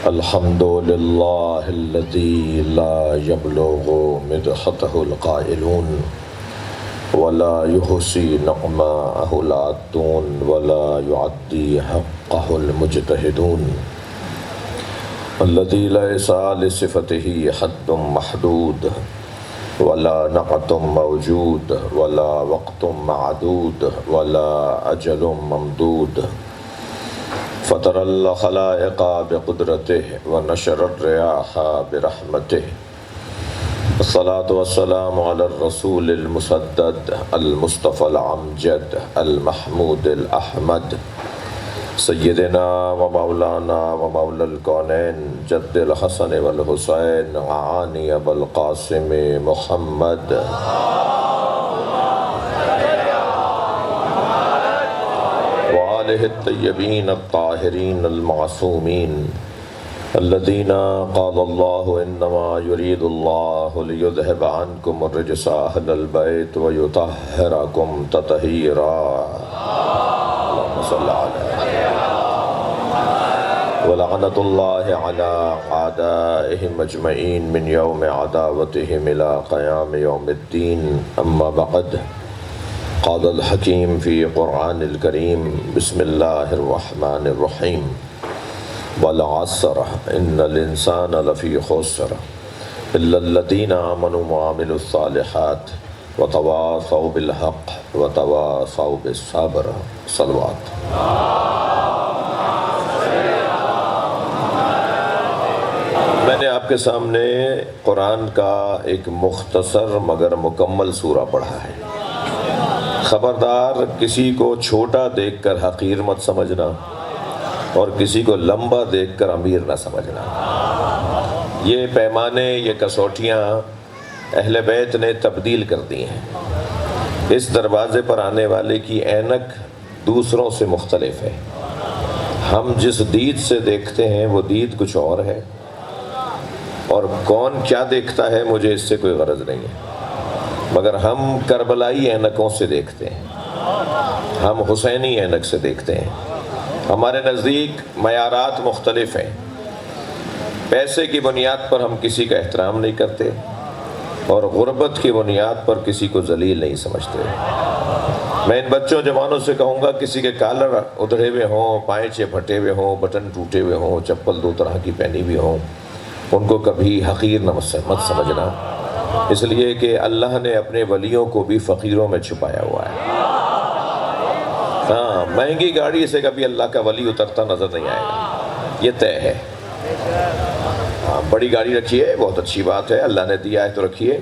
الحمد للہ الذی لا یبلغ مدحته القائلون ولا يحصي نعماءه العادون ولا يعدي حقه المجتهدون الذي ليس لصفته حد محدود ولا نعت موجود ولا وقت معدود ولا أجل ممدود فطر الخلائق بقدرته ونشر الرياح برحمته الصلاة والسلام على الرسول المسدد المصطفى العمجد المحمود الأحمد سيدنا ومولانا ومولى الكونين جد الحسن والحسين عاني أبا القاسم محمد وآله الطيبين الطاهرين المعصومين الذين قال الله إنما يريد الله ليذهب عنكم الرجس أهل البيت ويطهركم تطهيرا اللهم صل على ولعنة الله على أعدائهم أجمعين من يوم عداوتهم إلى قيام يوم الدين أما بعد قال الحكيم في قرآن الكريم بسم الله الرحمن الرحيم والعصر إن الإنسان لفي خسر إلا الذين آمنوا وعملوا الصالحات وتواصوا بالحق وتواصوا بالصبر صلوات میں نے آپ کے سامنے قرآن کا ایک مختصر مگر مکمل سورہ پڑھا ہے۔ خبردار کسی کو چھوٹا دیکھ کر حقیر مت سمجھنا اور کسی کو لمبا دیکھ کر امیر نہ سمجھنا۔ یہ پیمانے، یہ کسوٹیاں اہل بیت نے تبدیل کر دی ہیں۔ اس دروازے پر آنے والے کی اینک دوسروں سے مختلف ہے۔ ہم جس دید سے دیکھتے ہیں وہ دید کچھ اور ہے، اور کون کیا دیکھتا ہے مجھے اس سے کوئی غرض نہیں ہے، مگر ہم کربلائی اینکوں سے دیکھتے ہیں، ہم حسینی اینک سے دیکھتے ہیں۔ ہمارے نزدیک معیارات مختلف ہیں۔ پیسے کی بنیاد پر ہم کسی کا احترام نہیں کرتے اور غربت کی بنیاد پر کسی کو ذلیل نہیں سمجھتے۔ میں ان بچوں جوانوں سے کہوں گا کسی کے کالر ادھڑے ہوئے ہوں، پائچے پھٹے ہوئے ہوں، بٹن ٹوٹے ہوئے ہوں، چپل دو طرح کی پہنی ہوئی ہوں، ان کو کبھی حقیر نہ مت سمجھنا، اس لیے کہ اللہ نے اپنے ولیوں کو بھی فقیروں میں چھپایا ہوا ہے۔ ہاں، مہنگی گاڑی سے کبھی اللہ کا ولی اترتا نظر نہیں آئے گا، یہ طے ہے۔ ہاں، بڑی گاڑی رکھیے، بہت اچھی بات ہے، اللہ نے دیا ہے تو رکھیے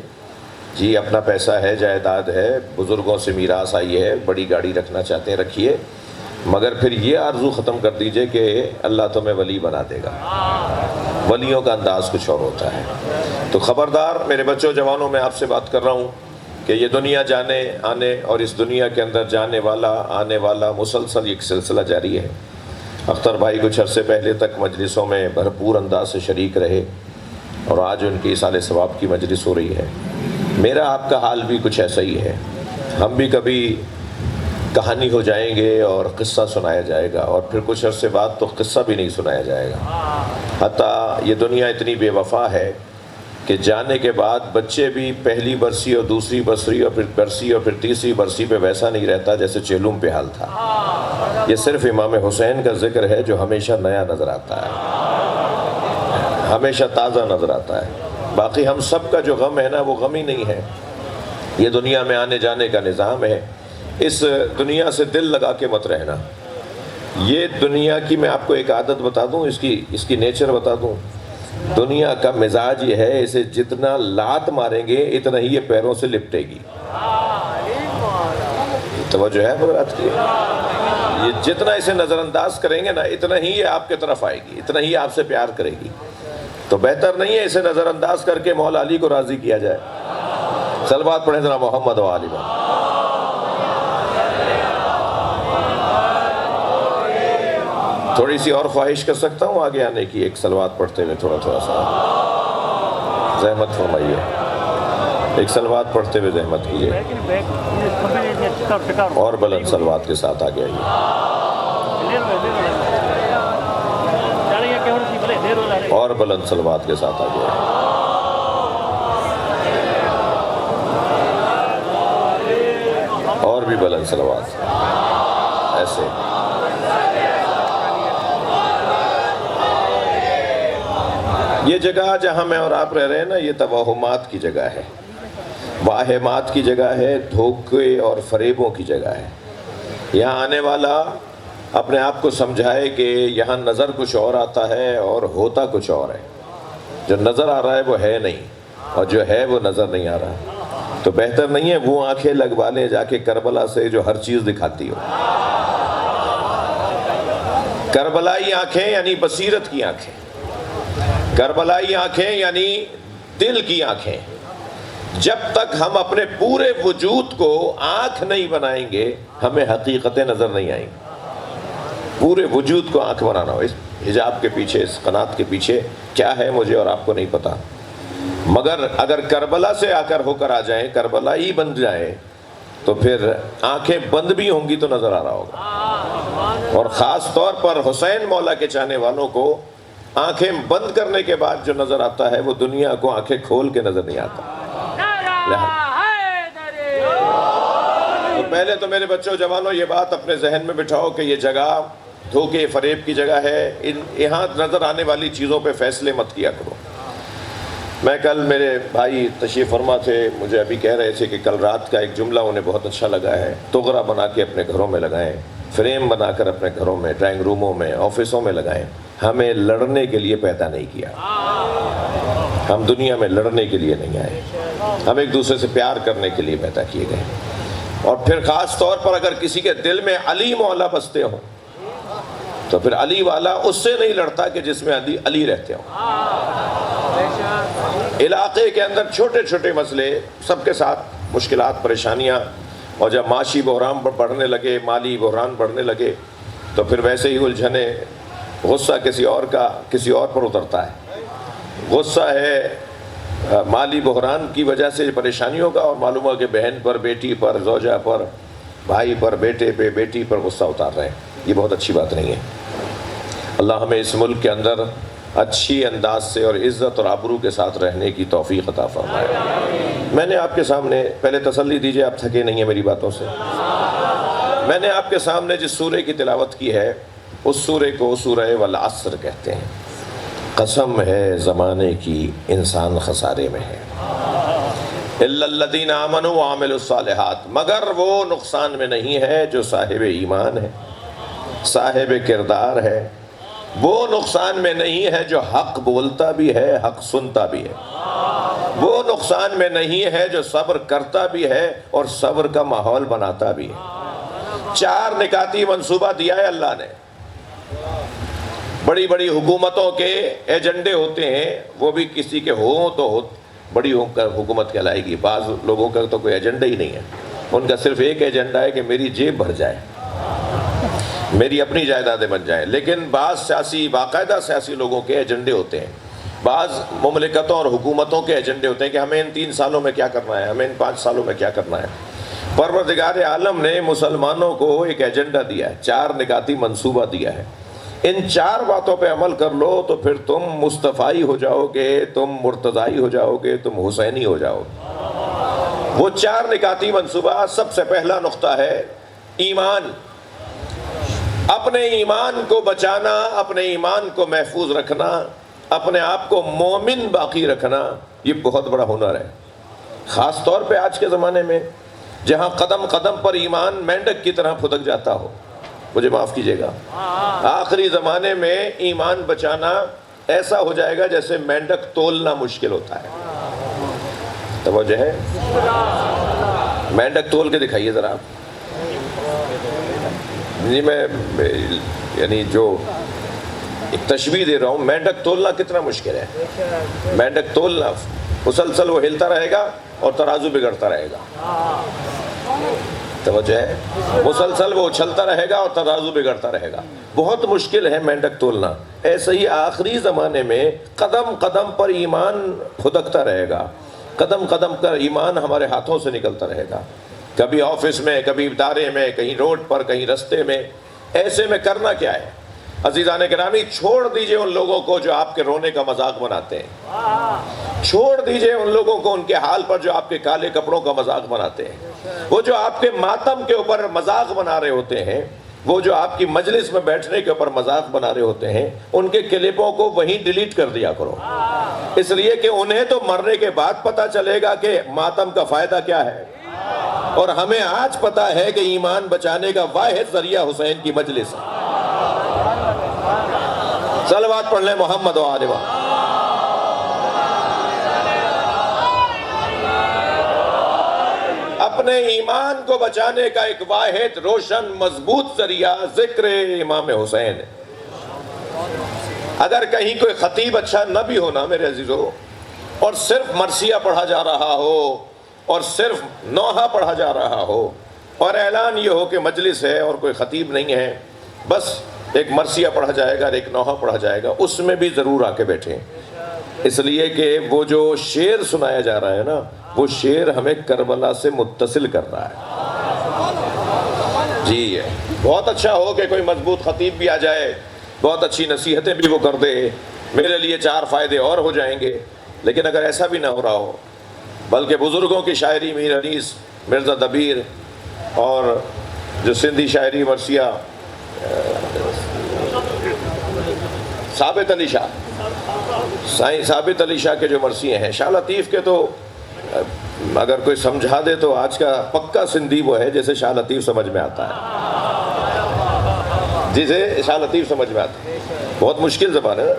جی، اپنا پیسہ ہے، جائیداد ہے، بزرگوں سے میراث آئی ہے، بڑی گاڑی رکھنا چاہتے ہیں رکھیے، مگر پھر یہ آرزو ختم کر دیجئے کہ اللہ تمہیں ولی بنا دے گا۔ ولیوں کا انداز کچھ اور ہوتا ہے۔ تو خبردار میرے بچوں جوانوں، میں آپ سے بات کر رہا ہوں کہ یہ دنیا جانے آنے اور اس دنیا کے اندر جانے والا آنے والا مسلسل ایک سلسلہ جاری ہے۔ اختر بھائی کچھ عرصے پہلے تک مجلسوں میں بھرپور انداز سے شریک رہے اور آج ان کی ایصال ثواب کی مجلس ہو رہی ہے۔ میرا آپ کا حال بھی کچھ ایسا ہی ہے۔ ہم بھی کبھی کہانی ہو جائیں گے اور قصہ سنایا جائے گا، اور پھر کچھ عرصے بعد تو قصہ بھی نہیں سنایا جائے گا۔ حتیٰ یہ دنیا اتنی بے وفا ہے کہ جانے کے بعد بچے بھی پہلی برسی اور دوسری برسی اور پھر تیسری برسی پہ ویسا نہیں رہتا جیسے چہلم پہ حال تھا۔ یہ صرف امام حسین کا ذکر ہے جو ہمیشہ نیا نظر آتا ہے، ہمیشہ تازہ نظر آتا ہے۔ باقی ہم سب کا جو غم ہے نا، وہ غم ہی نہیں ہے۔ یہ دنیا میں آنے جانے کا نظام ہے۔ اس دنیا سے دل لگا کے مت رہنا۔ یہ دنیا کی میں آپ کو ایک عادت بتا دوں، اس کی نیچر بتا دوں۔ دنیا کا مزاج یہ ہے، اسے جتنا لات ماریں گے اتنا ہی یہ پیروں سے لپٹے گی۔ توجہ ہے بات کی؟ یہ جتنا اسے نظر انداز کریں گے نا، اتنا ہی یہ آپ کے طرف آئے گی، اتنا ہی آپ سے پیار کرے گی۔ تو بہتر نہیں ہے اسے نظر انداز کر کے مولا علی کو راضی کیا جائے۔ صلوات پڑھیں ذرا محمد و آل محمد۔ تھوڑی سی اور خواہش کر سکتا ہوں آگے آنے کی، ایک صلوات پڑھتے ہوئے تھوڑا سا زحمت فرمائیے، ایک صلوات پڑھتے ہوئے زحمت کیجیے، اور بلند صلوات کے ساتھ آگے آئیے۔ اور بلند صلوات کے ساتھ آگے اور بھی بلند صلوات ایسے. یہ جگہ جہاں میں اور آپ رہ رہے ہیں نا، یہ توہمات کی جگہ ہے، واہمات کی جگہ ہے، دھوکے اور فریبوں کی جگہ ہے. یہاں آنے والا اپنے آپ کو سمجھائے کہ یہاں نظر کچھ اور آتا ہے اور ہوتا کچھ اور ہے. جو نظر آ رہا ہے وہ ہے نہیں، اور جو ہے وہ نظر نہیں آ رہا. تو بہتر نہیں ہے وہ آنکھیں لگوا لیں جا کے کربلا سے جو ہر چیز دکھاتی ہو. کربلائی آنکھیں یعنی بصیرت کی آنکھیں، کربلائی آنکھیں یعنی دل کی آنکھیں. جب تک ہم اپنے پورے وجود کو آنکھ نہیں بنائیں گے ہمیں حقیقتیں نظر نہیں آئیں گی. پورے وجود کو آنکھ بنانا ہو. اس حجاب کے پیچھے، اس قنات کے پیچھے کیا ہے مجھے اور آپ کو نہیں پتا، مگر اگر کربلا سے آ کر آ جائیں، کربلا ہی بن جائیں، تو پھر آنکھیں بند بھی ہوں گی تو نظر آ رہا ہوگا. اور خاص طور پر حسین مولا کے چاہنے والوں کو آنکھیں بند کرنے کے بعد جو نظر آتا ہے وہ دنیا کو آنکھیں کھول کے نظر نہیں آتا. تو پہلے تو میرے بچوں جوانوں یہ بات اپنے ذہن میں بٹھاؤ کہ یہ جگہ دھوکے فریب کی جگہ ہے. یہاں نظر آنے والی چیزوں پہ فیصلے مت کیا کرو. میں کل، میرے بھائی تشریف فرما تھے، مجھے ابھی کہہ رہے تھے کہ کل رات کا ایک جملہ انہیں بہت اچھا لگا ہے. تغرا بنا کے اپنے گھروں میں لگائیں، فریم بنا کر اپنے گھروں میں، ڈرائنگ روموں میں، آفسوں میں لگائیں. ہمیں لڑنے کے لیے پیدا نہیں کیا، ہم دنیا میں لڑنے کے لیے نہیں آئے، ہم ایک دوسرے سے پیار کرنے کے لیے پیدا کیے گئے. اور پھر خاص طور پر اگر کسی کے دل میں علی مولا بستے ہوں تو پھر علی والا اس سے نہیں لڑتا کہ جس میں علی رہتے ہوں. علاقے کے اندر چھوٹے چھوٹے مسئلے، سب کے ساتھ مشکلات، پریشانیاں، اور جب معاشی بحران بڑھنے لگے، مالی بحران بڑھنے لگے تو پھر ویسے ہی الجھنے، غصہ کسی اور پر اترتا ہے. غصہ ہے مالی بحران کی وجہ سے پریشانیوں کا، اور معلوم ہو کہ بہن پر، بیٹی پر، زوجہ پر، بھائی پر، بیٹے پہ، بیٹی پر غصہ اتار رہے ہیں. یہ بہت اچھی بات نہیں ہے. اللہ ہمیں اس ملک کے اندر اچھی انداز سے اور عزت اور آبرو کے ساتھ رہنے کی توفیق عطا فرمائے. میں نے آپ کے سامنے، پہلے تسلی دیجئے آپ تھکے نہیں ہیں میری باتوں سے، میں نے آپ کے سامنے جس سورے کی تلاوت کی ہے اس سورے کو سورہ والعصر کہتے ہیں. قسم ہے زمانے کی انسان خسارے میں ہے. الا الذین آمنوا وعملوا الصالحات، مگر وہ نقصان میں نہیں ہے جو صاحب ایمان ہے، صاحب کردار ہے. وہ نقصان میں نہیں ہے جو حق بولتا بھی ہے، حق سنتا بھی ہے. وہ نقصان میں نہیں ہے جو صبر کرتا بھی ہے اور صبر کا ماحول بناتا بھی ہے. 4 نکاتی منصوبہ دیا ہے اللہ نے. بڑی بڑی حکومتوں کے ایجنڈے ہوتے ہیں، وہ بھی کسی کے ہوں تو بڑی حکومت کہلائے گی. بعض لوگوں کا تو کوئی ایجنڈا ہی نہیں ہے، ان کا صرف ایک ایجنڈا ہے کہ میری جیب بھر جائے، میری اپنی جائیدادیں بن جائیں. لیکن بعض باقاعدہ سیاسی لوگوں کے ایجنڈے ہوتے ہیں، بعض مملکتوں اور حکومتوں کے ایجنڈے ہوتے ہیں کہ ہمیں ان 3 سالوں میں کیا کرنا ہے، ہمیں ان 5 سالوں میں کیا کرنا ہے. پروردگار عالم نے مسلمانوں کو ایک ایجنڈا دیا ہے، 4 نکاتی منصوبہ دیا ہے. ان 4 باتوں پہ عمل کر لو تو پھر تم مصطفائی ہو جاؤ گے، تم مرتضائی ہو جاؤ گے، تم حسینی ہو جاؤ گے. وہ 4 نکاتی منصوبہ، سب سے پہلا نقطہ ہے ایمان. اپنے ایمان کو بچانا، اپنے ایمان کو محفوظ رکھنا، اپنے آپ کو مومن باقی رکھنا، یہ بہت بڑا ہنر ہے. خاص طور پہ آج کے زمانے میں جہاں قدم قدم پر ایمان مینڈک کی طرح پھدک جاتا ہو. مجھے معاف کیجیے گا، آخری زمانے میں ایمان بچانا ایسا ہو جائے گا جیسے مینڈک تولنا مشکل ہوتا ہے. توجہ ہے؟ مینڈک تول کے دکھائیے ذرا. جی میں یعنی جو ایک تشبیہ دے رہا ہوں، مینڈک تولنا کتنا مشکل ہے. مینڈک تولنا، مسلسل وہ ہلتا رہے گا اور ترازو بگڑتا رہے گا. توجہ ہے؟ مسلسل وہ اچھلتا رہے گا اور ترازو بگڑتا رہے گا. بہت مشکل ہے مینڈک تولنا. ایسے ہی آخری زمانے میں قدم قدم پر ایمان پھدکتا رہے گا، قدم قدم پر ایمان ہمارے ہاتھوں سے نکلتا رہے گا. کبھی آفس میں، کبھی ادارے میں، کہیں روڈ پر، کہیں رستے میں. ایسے میں کرنا کیا ہے؟ عزیزان گرامی، چھوڑ دیجئے ان لوگوں کو جو آپ کے رونے کا مذاق بناتے ہیں، چھوڑ دیجئے ان لوگوں کو ان کے حال پر جو آپ کے کالے کپڑوں کا مذاق بناتے ہیں، وہ جو آپ کے ماتم کے اوپر مذاق بنا رہے ہوتے ہیں، وہ جو آپ کی مجلس میں بیٹھنے کے اوپر مذاق بنا رہے ہوتے ہیں، ان کے کلپوں کو وہیں ڈیلیٹ کر دیا کرو، اس لیے کہ انہیں تو مرنے کے بعد پتہ چلے گا کہ ماتم کا فائدہ کیا ہے، اور ہمیں آج پتہ ہے کہ ایمان بچانے کا واحد ذریعہ حسین کی مجلس ہے۔ صلوات پڑھ لیں محمد و آل محمد۔ اپنے ایمان کو بچانے کا ایک واحد روشن مضبوط ذریعہ ذکر امام حسین ہے۔ اگر کہیں کوئی خطیب اچھا نہ بھی ہونا میرے عزیزو، اور صرف مرثیہ پڑھا جا رہا ہو اور صرف نوحہ پڑھا جا رہا ہو اور اعلان یہ ہو کہ مجلس ہے اور کوئی خطیب نہیں ہے، بس ایک مرثیہ پڑھا جائے گا اور ایک نوحہ پڑھا جائے گا، اس میں بھی ضرور آ کے بیٹھیں، اس لیے کہ وہ جو شعر سنایا جا رہا ہے نا، وہ شعر ہمیں کربلا سے متصل کر رہا ہے۔ جی بہت اچھا ہو کہ کوئی مضبوط خطیب بھی آ جائے، بہت اچھی نصیحتیں بھی وہ کر دے، میرے لیے 4 فائدے اور ہو جائیں گے، لیکن اگر ایسا بھی نہ ہو رہا ہو، بلکہ بزرگوں کی شاعری، میر انیس، مرزا دبیر، اور جو سندھی شاعری مرثیہ ثابت علی شاہ، سائیں ثابت علی شاہ کے جو مرثیے ہیں، شاہ لطیف کے تو اگر کوئی سمجھا دے تو آج کا پکا سندھی وہ ہے جیسے شاہ لطیف سمجھ میں آتا ہے، جسے شاہ لطیف سمجھ میں آتا ہے، بہت مشکل زبان ہے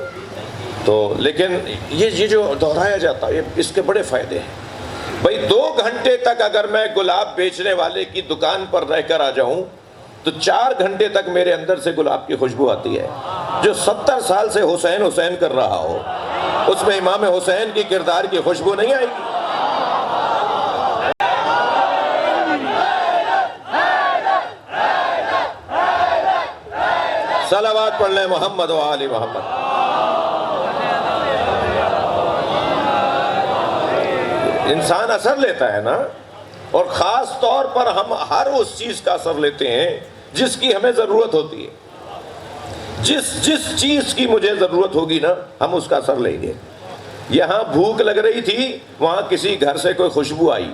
تو، لیکن یہ جو دہرایا جاتا ہے اس کے بڑے فائدے ہیں۔ بھئی 2 گھنٹے تک اگر میں گلاب بیچنے والے کی دکان پر رہ کر آ جاؤں تو 4 گھنٹے تک میرے اندر سے گلاب کی خوشبو آتی ہے۔ جو 70 سال سے حسین حسین کر رہا ہو، اس میں امام حسین کی کردار کی خوشبو نہیں آئے گی۔ صلوات پڑھ لیں محمد و آل محمد۔ انسان اثر لیتا ہے نا، اور خاص طور پر ہم ہر اس چیز کا اثر لیتے ہیں جس کی ہمیں ضرورت ہوتی ہے۔ جس چیز کی مجھے ضرورت ہوگی نا، ہم اس کا اثر لیں گے۔ یہاں بھوک لگ رہی تھی، وہاں کسی گھر سے کوئی خوشبو آئی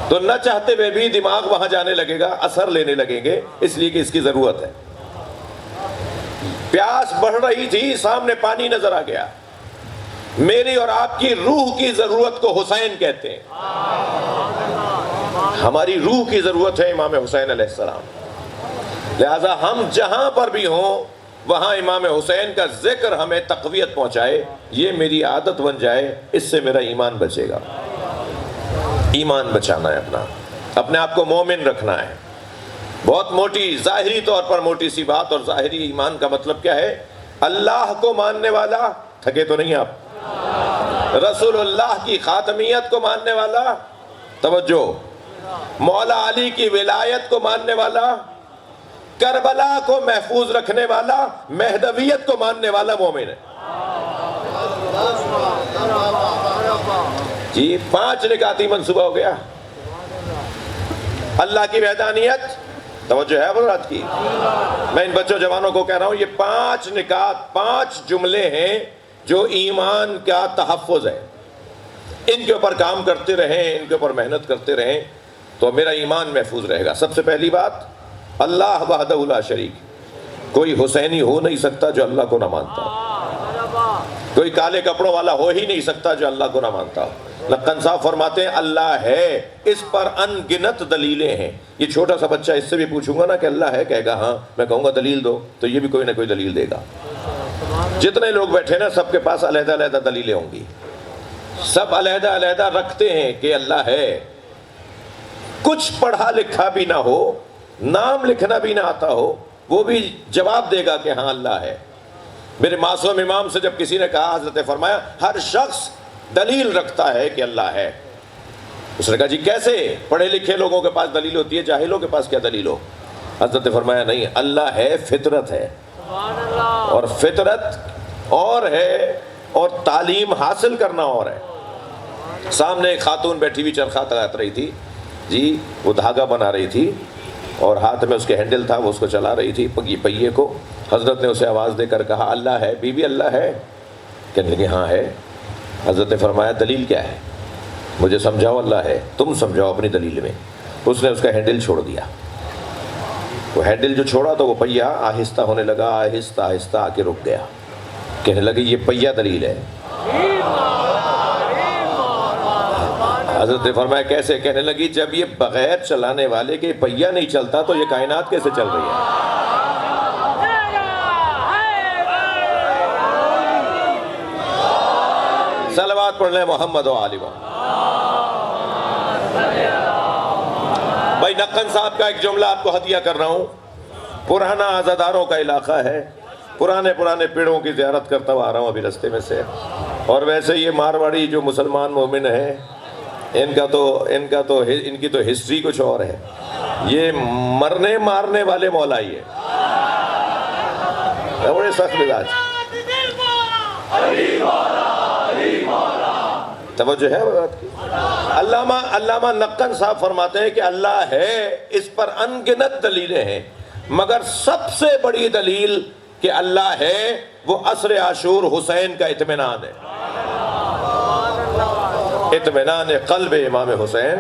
تو نہ چاہتے ہوئے بھی دماغ وہاں جانے لگے گا، اثر لینے لگیں گے، اس لیے کہ اس کی ضرورت ہے۔ پیاس بڑھ رہی تھی، سامنے پانی نظر آ گیا، میری اور آپ کی روح کی ضرورت کو حسین کہتے ہیں۔ ہماری روح کی ضرورت ہے امام حسین علیہ السلام، لہذا ہم جہاں پر بھی ہوں وہاں امام حسین کا ذکر ہمیں تقویت پہنچائے، یہ میری عادت بن جائے، اس سے میرا ایمان بچے گا۔ ایمان بچانا ہے اپنے آپ کو مومن رکھنا ہے۔ بہت موٹی، ظاہری طور پر موٹی سی بات، اور ظاہری ایمان کا مطلب کیا ہے؟ اللہ کو ماننے والا، تھکے تو نہیں آپ؟ رسول اللہ کی خاتمیت کو ماننے والا، توجہ، مولا علی کی ولایت کو ماننے والا، کربلا کو محفوظ رکھنے والا، مہدویت کو ماننے والا مومن ہے۔ جی 5 نکاتی منصوبہ ہو گیا۔ اللہ کی وحدانیت، توجہ ہے حضرات کی، میں ان بچوں جوانوں کو کہہ رہا ہوں، یہ 5 نکات، 5 جملے ہیں جو ایمان کا تحفظ ہے، ان کے اوپر کام کرتے رہیں، ان کے اوپر محنت کرتے رہیں تو میرا ایمان محفوظ رہے گا۔ سب سے پہلی بات، اللہ وحدہ لا شریک، کوئی حسینی ہو نہیں سکتا جو اللہ کو نہ مانتا ہو، کوئی کالے کپڑوں والا ہو ہی نہیں سکتا جو اللہ کو نہ مانتا ہو۔ لقن صاحب فرماتے ہیں اللہ ہے، اس پر ان گنت دلیلیں ہیں۔ یہ چھوٹا سا بچہ، اس سے بھی پوچھوں گا نا کہ اللہ ہے، کہے گا ہاں، میں کہوں گا دلیل دو، تو یہ بھی کوئی نہ کوئی دلیل دے گا۔ جتنے لوگ بیٹھے نا، سب کے پاس علیحدہ علیحدہ دلیلیں ہوں گی، سب علیحدہ علیحدہ رکھتے ہیں کہ اللہ ہے۔ کچھ پڑھا لکھا بھی نہ ہو، نام لکھنا بھی نہ آتا ہو، وہ بھی جواب دے گا کہ ہاں اللہ ہے۔ میرے معصوم امام سے جب کسی نے کہا، حضرت نے فرمایا ہر شخص دلیل رکھتا ہے کہ اللہ ہے۔ اس نے کہا جی کیسے؟ پڑھے لکھے لوگوں کے پاس دلیل ہوتی ہے، جاہلوں کے پاس کیا دلیل ہو؟ حضرت نے فرمایا نہیں، اللہ ہے، فطرت ہے، اور فطرت اور ہے اور تعلیم حاصل کرنا اور ہے۔ سامنے ایک خاتون بیٹھی ہوئی چرخہ تڑاط رہی تھی، جی وہ دھاگا بنا رہی تھی اور ہاتھ میں اس کے ہینڈل تھا، وہ اس کو چلا رہی تھی پہیے کو، حضرت نے اسے آواز دے کر کہا اللہ ہے؟ بی بی اللہ ہے؟ کہنے لگے ہاں ہے۔ حضرت نے فرمایا دلیل کیا ہے؟ مجھے سمجھاؤ اللہ ہے، تم سمجھاؤ اپنی دلیل میں۔ اس نے اس کا ہینڈل چھوڑ دیا۔ وہ ہینڈل جو چھوڑا تو وہ پہیہ آہستہ ہونے لگا، آہستہ آہستہ آ کے رک گیا۔ کہنے لگے یہ پہیہ دلیل ہے۔ حضرت نے فرمایا کیسے؟ کہنے لگی جب یہ بغیر چلانے والے کے پہیہ نہیں چلتا تو یہ کائنات کیسے چل رہی ہے؟ صلوات پڑھ لیں محمد و آل محمد۔ بھائی نقن صاحب کا ایک جملہ آپ کو ہدیہ کر رہا ہوں۔ پرانا عزاداروں کا علاقہ ہے، پرانے پیڑوں کی زیارت کرتا ہوا آ رہا ہوں ابھی رستے میں سے۔ اور ویسے یہ مارواڑی جو مسلمان مومن ہیں ان کی تو ہسٹری کچھ اور ہے۔ یہ مرنے مارنے والے مولائی ہے، بڑے سخت مزاج۔ توجہ ہے بات کی؟ علامہ نقن صاحب فرماتے ہیں کہ اللہ ہے، اس پر انگنت دلیلیں ہیں، مگر سب سے بڑی دلیل کہ اللہ ہے وہ عصر عاشور حسین کا اطمینان ہے، اطمینان قلب امام حسین،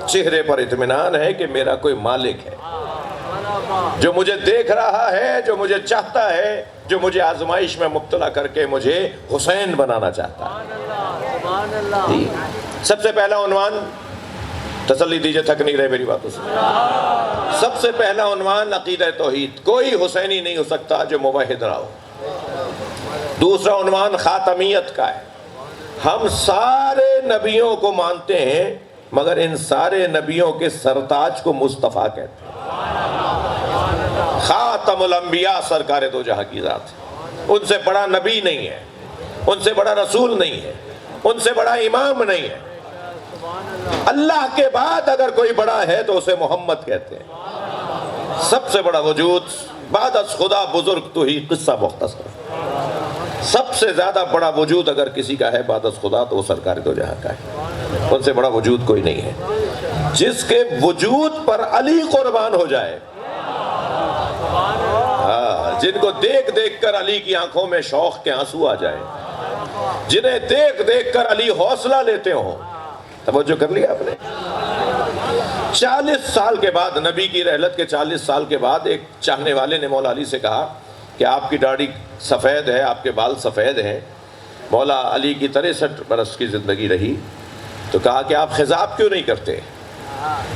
چہرے پر اطمینان ہے کہ میرا کوئی مالک ہے جو مجھے دیکھ رہا ہے، جو مجھے چاہتا ہے، جو مجھے آزمائش میں مبتلا کر کے مجھے حسین بنانا چاہتا ہے۔ سب سے پہلا عنوان، تسلی دیجئے تھک نہیں رہے میری باتوں سے، سب سے پہلا عنوان عقیدہ توحید، کوئی حسینی نہیں ہو سکتا جو موحد نہ ہو۔ دوسرا عنوان خاتمیت کا ہے، ہم سارے نبیوں کو مانتے ہیں مگر ان سارے نبیوں کے سرتاج کو مصطفیٰ کہتے ہیں۔ خاتم الانبیاء سرکار دو جہاں کی ذات، ان سے بڑا نبی نہیں ہے، ان سے بڑا رسول نہیں ہے، ان سے بڑا امام نہیں ہے۔ اللہ کے بعد اگر کوئی بڑا ہے تو اسے محمد کہتے ہیں۔ سب سے بڑا وجود بعد از خدا بزرگ تو ہی قصہ مختصر، سب سے زیادہ بڑا وجود اگر کسی کا ہے بعد از خدا تو وہ سرکار دو جہاں کا ہے، ان سے بڑا وجود کوئی نہیں ہے۔ جس کے وجود پر علی قربان ہو جائے، جن کو دیکھ دیکھ کر علی کی آنکھوں میں شوق کے آنسو آ جائے، جنہیں دیکھ دیکھ کر علی حوصلہ لیتے ہوں۔ توجہ کر لیا آپ نے؟ 40 سال کے بعد، نبی کی رحلت کے 40 سال کے بعد ایک چاہنے والے نے مولا علی سے کہا کہ آپ کی داڑھی سفید ہے، آپ کے بال سفید ہیں۔ مولا علی کی 63 برس کی زندگی رہی، تو کہا کہ آپ خضاب کیوں نہیں کرتے؟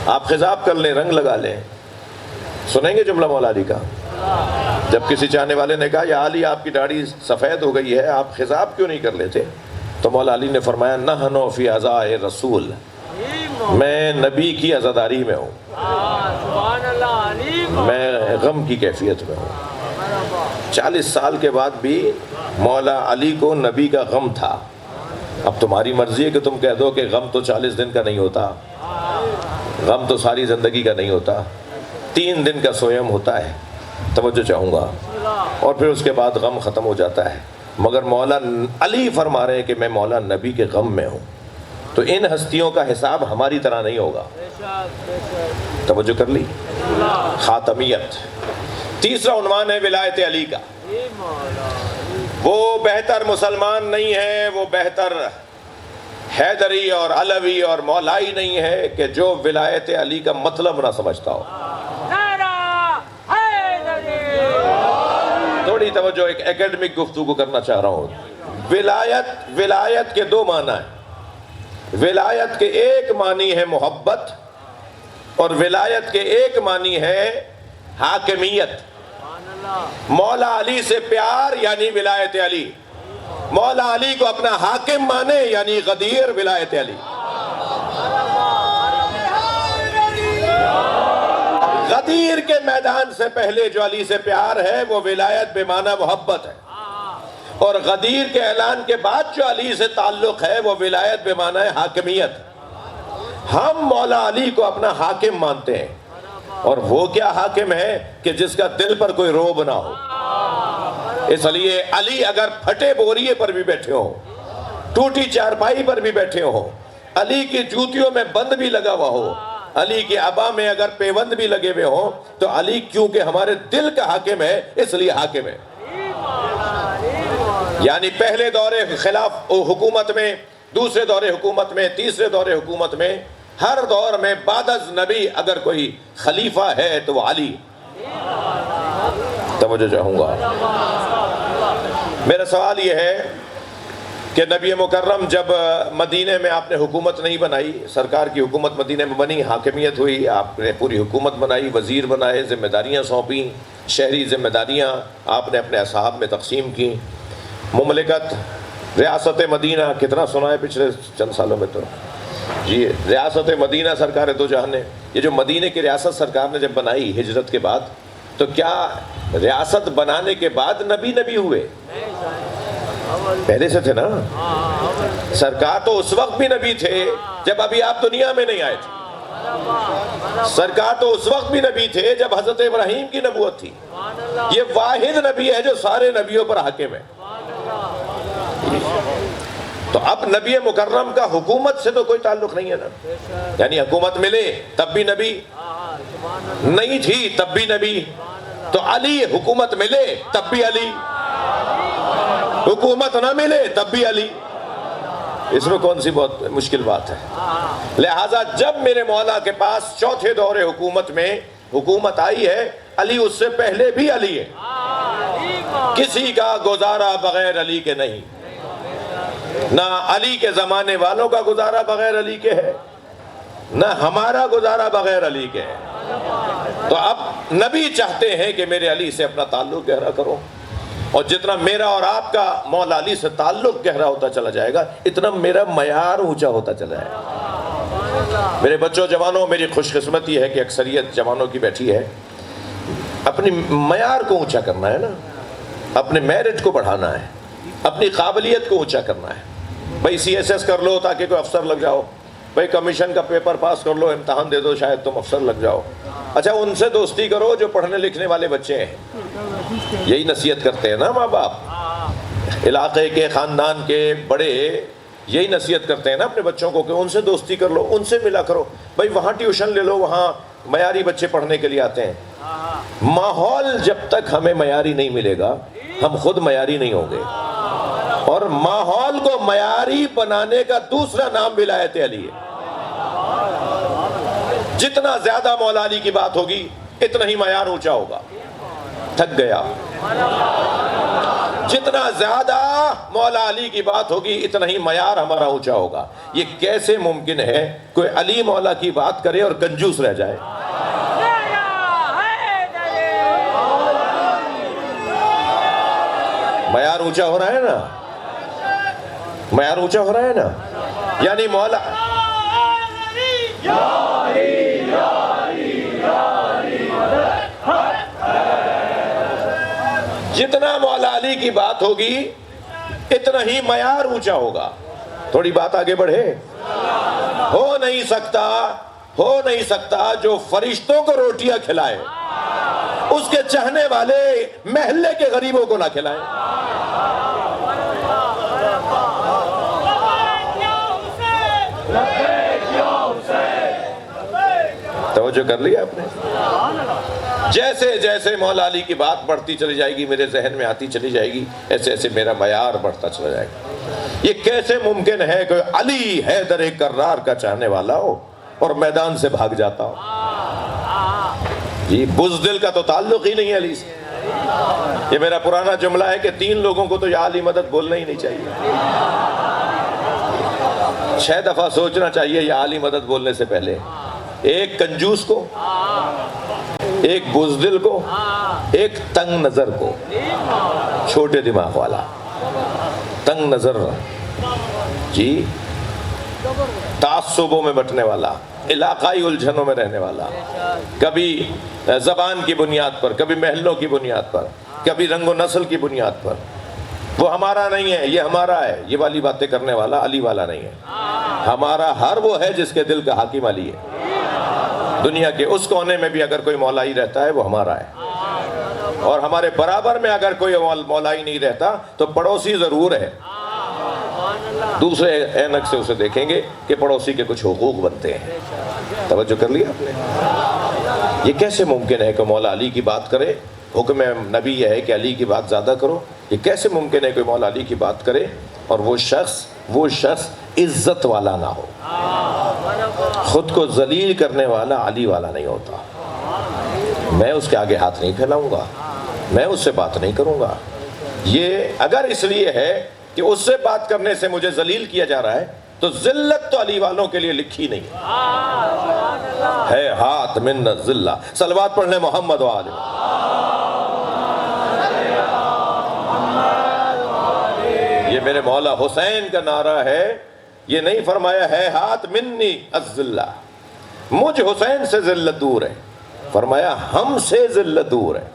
آپ خضاب کر لیں، رنگ لگا لیں۔ سنیں گے جملہ مولا علی کا؟ جب کسی چاہنے والے نے کہا یا علی آپ کی داڑھی سفید ہو گئی ہے، آپ خضاب کیوں نہیں کر لیتے؟ تو مولا علی نے فرمایا نحنو فی عزاء رسول، میں نبی کی عزاداری میں ہوں، میں غم کی کیفیت میں ہوں۔ 40 سال کے بعد بھی مولا علی کو نبی کا غم تھا۔ اب تمہاری مرضی ہے کہ تم کہہ دو کہ غم تو 40 دن کا نہیں ہوتا، غم تو ساری زندگی کا نہیں ہوتا، 3 دن کا سویم ہوتا ہے۔ توجہ چاہوں گا، اور پھر اس کے بعد غم ختم ہو جاتا ہے۔ مگر مولا علی فرما رہے ہیں کہ میں مولا نبی کے غم میں ہوں، تو ان ہستیوں کا حساب ہماری طرح نہیں ہوگا۔ توجہ کر لی؟ خاتمیت۔ تیسرا عنوان ہے ولایت علی کا۔ وہ بہتر مسلمان نہیں ہے، وہ بہتر حیدری اور علوی اور مولائی نہیں ہے کہ جو ولایت علی کا مطلب نہ سمجھتا ہو۔ تھوڑی توجہ، ایک ایکیڈمک گفتگو کرنا چاہ رہا ہوں۔ ولایت کے 2 معنی ہیں۔ ولایت کے ایک معنی ہے محبت، اور ولایت کے ایک معنی ہے حاکمیت۔ مولا علی سے پیار یعنی ولایت علی، مولا علی کو اپنا حاکم مانے یعنی غدیر ولایت علی۔ غدیر کے میدان سے پہلے جو علی سے پیار ہے وہ ولایت بے معنی محبت ہے، اور غدیر کے اعلان کے بعد جو علی سے تعلق ہے وہ ولایت بے معنی حاکمیت۔ ہم مولا علی کو اپنا حاکم مانتے ہیں، اور وہ کیا حاکم ہے کہ جس کا دل پر کوئی روب نہ ہو۔ اس لیے علی اگر پھٹے بوریے پر بھی بیٹھے ہوں، ٹوٹی چارپائی پر بھی بیٹھے ہوں، علی کی جوتیوں میں بند بھی لگا ہوا ہو، علی کے ابا میں اگر پیوند بھی لگے ہوئے ہوں تو علی کیونکہ ہمارے دل کا حاکم ہے اس لیے حاکم ہے. یعنی پہلے دور خلاف حکومت میں، دوسرے دور حکومت میں، تیسرے دور حکومت میں، ہر دور میں بعد از نبی اگر کوئی خلیفہ ہے تو وہ علی. توجہ چاہوں گا. میرا سوال یہ ہے کہ نبی مکرم جب مدینے میں آپ نے حکومت نہیں بنائی، سرکار کی حکومت مدینے میں بنی، حاکمیت ہوئی، آپ نے پوری حکومت بنائی، وزیر بنائے، ذمہ داریاں سونپیں، شہری ذمہ داریاں آپ نے اپنے اصحاب میں تقسیم کی. مملکت ریاست مدینہ کتنا سنا ہے پچھلے چند سالوں میں تو جی، ریاست مدینہ سرکار دو جہاں نے، یہ جو مدینے کی ریاست سرکار نے جب بنائی ہجرت کے بعد، تو کیا ریاست بنانے کے بعد نبی ہوئے؟ پہلے سے تھے نا. سرکار تو اس وقت بھی نبی تھے جب ابھی آپ دنیا میں نہیں آئے تھے. سرکار تو اس وقت بھی نبی تھے جب حضرت ابراہیم کی نبوت تھی. یہ واحد نبی ہے جو سارے نبیوں پر حاکم ہے. تو اب نبی مکرم کا حکومت سے تو کوئی تعلق نہیں ہے نا. یعنی حکومت ملے تب بھی نبی، نہیں تھی تب بھی نبی. تو علی حکومت ملے تب بھی علی، حکومت نہ ملے تب بھی علی. اس میں کون سی بہت مشکل بات ہے؟ لہٰذا جب میرے مولا کے پاس چوتھے دور حکومت میں حکومت آئی ہے، علی اس سے پہلے بھی علی ہے. کسی کا گزارا بغیر علی کے نہیں. نہ علی کے زمانے والوں کا گزارا بغیر علی کے ہے، نہ ہمارا گزارا بغیر علی کے ہے. تو اب نبی چاہتے ہیں کہ میرے علی سے اپنا تعلق گہرا کرو، اور جتنا میرا اور آپ کا مولا علی سے تعلق گہرا ہوتا چلا جائے گا اتنا میرا معیار اونچا ہوتا چلا جائے گا. میرے بچوں جوانوں، میری خوش قسمتی ہے کہ اکثریت جوانوں کی بیٹھی ہے. اپنی معیار کو اونچا کرنا ہے نا، اپنے میرٹ کو بڑھانا ہے، اپنی قابلیت کو اونچا کرنا ہے. بھائی CSS کر لو تاکہ کوئی افسر لگ جاؤ، بھائی کمیشن کا پیپر پاس کر لو، امتحان دے دو شاید تم افسر لگ جاؤ. اچھا ان سے دوستی کرو جو پڑھنے لکھنے والے بچے ہیں. یہی نصیحت کرتے ہیں نا ماں باپ، علاقے کے خاندان کے بڑے یہی نصیحت کرتے ہیں نا اپنے بچوں کو کہ ان سے دوستی کر لو، ان سے ملا کرو. بھائی وہاں ٹیوشن لے لو، وہاں معیاری بچے پڑھنے کے لیے آتے ہیں. ماحول جب تک ہمیں معیاری نہیں ملے گا ہم خود معیاری نہیں ہوں گے. اور ماحول کو معیاری بنانے کا دوسرا نام ولایت علی ہے. جتنا زیادہ مولا علی کی بات ہوگی اتنا ہی معیار اونچا ہوگا. تھک گیا. جتنا زیادہ مولا علی کی بات ہوگی اتنا ہی معیار ہمارا اونچا ہوگا. یہ کیسے ممکن ہے کوئی علی مولا کی بات کرے اور کنجوس رہ جائے؟ معیار اونچا ہو رہا ہے نا، معیار اونچا ہو رہا ہے نا. یعنی مولا جتنا مولا علی کی بات ہوگی اتنا ہی معیار اونچا ہوگا. تھوڑی بات آگے بڑھے. ہو نہیں سکتا جو فرشتوں کو روٹیاں کھلائے اس کے چاہنے والے محلے کے غریبوں کو نہ کھلائیں. توجہ کر لیا آپ نے؟ جیسے جیسے مولا علی کی بات بڑھتی چلی جائے گی، میرے ذہن میں آتی چلی جائے گی، ایسے ایسے میرا معیار بڑھتا چلا جائے گا. یہ کیسے ممکن ہے کہ علی حیدر کرار کا چاہنے والا ہو اور میدان سے بھاگ جاتا ہو؟ یہ بزدل کا تو تعلق ہی نہیں ہے علی سے. یہ میرا پرانا جملہ ہے کہ 3 لوگوں کو تو یا علی مدد بولنا ہی نہیں چاہیے. 6 دفعہ سوچنا چاہیے یا علی مدد بولنے سے پہلے. ایک کنجوس کو، ایک بزدل کو، ایک تنگ نظر کو، چھوٹے دماغ والا، تنگ نظر جی، تعصبوں میں بٹنے والا، علاقائی الجھنوں میں رہنے والا، کبھی زبان کی بنیاد پر، کبھی محلوں کی بنیاد پر، کبھی رنگ و نسل کی بنیاد پر، وہ ہمارا نہیں ہے یہ ہمارا ہے، یہ والی باتیں کرنے والا علی والا نہیں ہے. ہمارا ہر وہ ہے جس کے دل کا حاکم علی ہے. دنیا کے اس کونے میں بھی اگر کوئی مولائی رہتا ہے وہ ہمارا ہے، اور ہمارے برابر میں اگر کوئی مولائی نہیں رہتا تو پڑوسی ضرور ہے. دوسرے اینک سے اسے دیکھیں گے کہ پڑوسی کے کچھ حقوق بنتے ہیں۔ توجہ کر لیا آپ نے؟ یہ کیسے ممکن ہے کہ مولا علی کی بات کرے؟ حکم نبی یہ ہے کہ علی کی بات زیادہ کرو۔ یہ کیسے ممکن ہے کہ مولا علی کی بات کرے اور وہ شخص عزت والا نہ ہو؟ خود کو ذلیل کرنے والا علی والا نہیں ہوتا۔ میں اس کے آگے ہاتھ نہیں پھیلاؤں گا، میں اس سے بات نہیں کروں گا۔ یہ اگر اس لیے ہے کہ اس سے بات کرنے سے مجھے ذلیل کیا جا رہا ہے تو ذلت تو علی والوں کے لیے لکھی نہیں ہے ہاتھ من الذلہ۔ صلوات پڑھ لیں محمد و آلہ۔ یہ میرے مولا حسین کا نعرہ ہے، یہ نہیں فرمایا ہے ہاتھ منی الذلہ، مجھ حسین سے ذلت دور ہے، فرمایا ہم سے ذلت دور ہے۔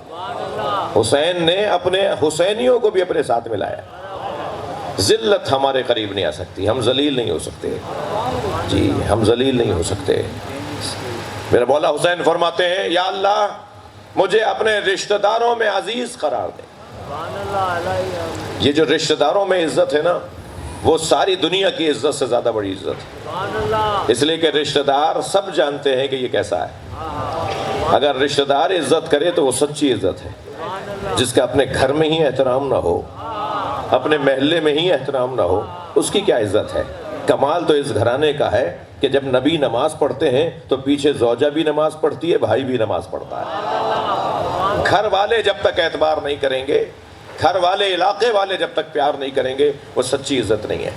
حسین نے اپنے حسینیوں کو بھی اپنے ساتھ ملایا۔ ذلت ہمارے قریب نہیں آ سکتی، ہم ذلیل نہیں ہو سکتے، جی ہم ذلیل نہیں ہو سکتے۔ میرا مولا حسین فرماتے ہیں یا اللہ مجھے اپنے رشتہ داروں میں عزیز قرار دے۔ یہ جو رشتہ داروں میں عزت ہے نا، وہ ساری دنیا کی عزت سے زیادہ بڑی عزت ہے، اس لیے کہ رشتہ دار سب جانتے ہیں کہ یہ کیسا ہے۔ اگر رشتہ دار عزت کرے تو وہ سچی عزت ہے۔ جس کا اپنے گھر میں ہی احترام نہ ہو، اپنے محلے میں ہی احترام نہ ہو، اس کی کیا عزت ہے؟ کمال تو اس گھرانے کا ہے کہ جب نبی نماز پڑھتے ہیں تو پیچھے زوجہ بھی نماز پڑھتی ہے، بھائی بھی نماز پڑھتا ہے۔ گھر والے جب تک اعتبار نہیں کریں گے، گھر والے علاقے والے جب تک پیار نہیں کریں گے، وہ سچی عزت نہیں ہے۔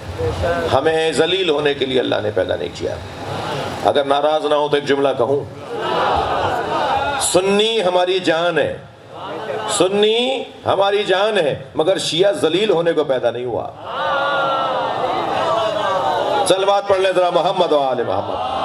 ہمیں ذلیل ہونے کے لیے اللہ نے پیدا نہیں کیا۔ اگر ناراض نہ ہو تو ایک جملہ کہوں، سنی ہماری جان ہے، سنی ہماری جان ہے، مگر شیعہ ذلیل ہونے کو پیدا نہیں ہوا۔ صلوات پڑھ لیں ذرا محمد و آل محمد۔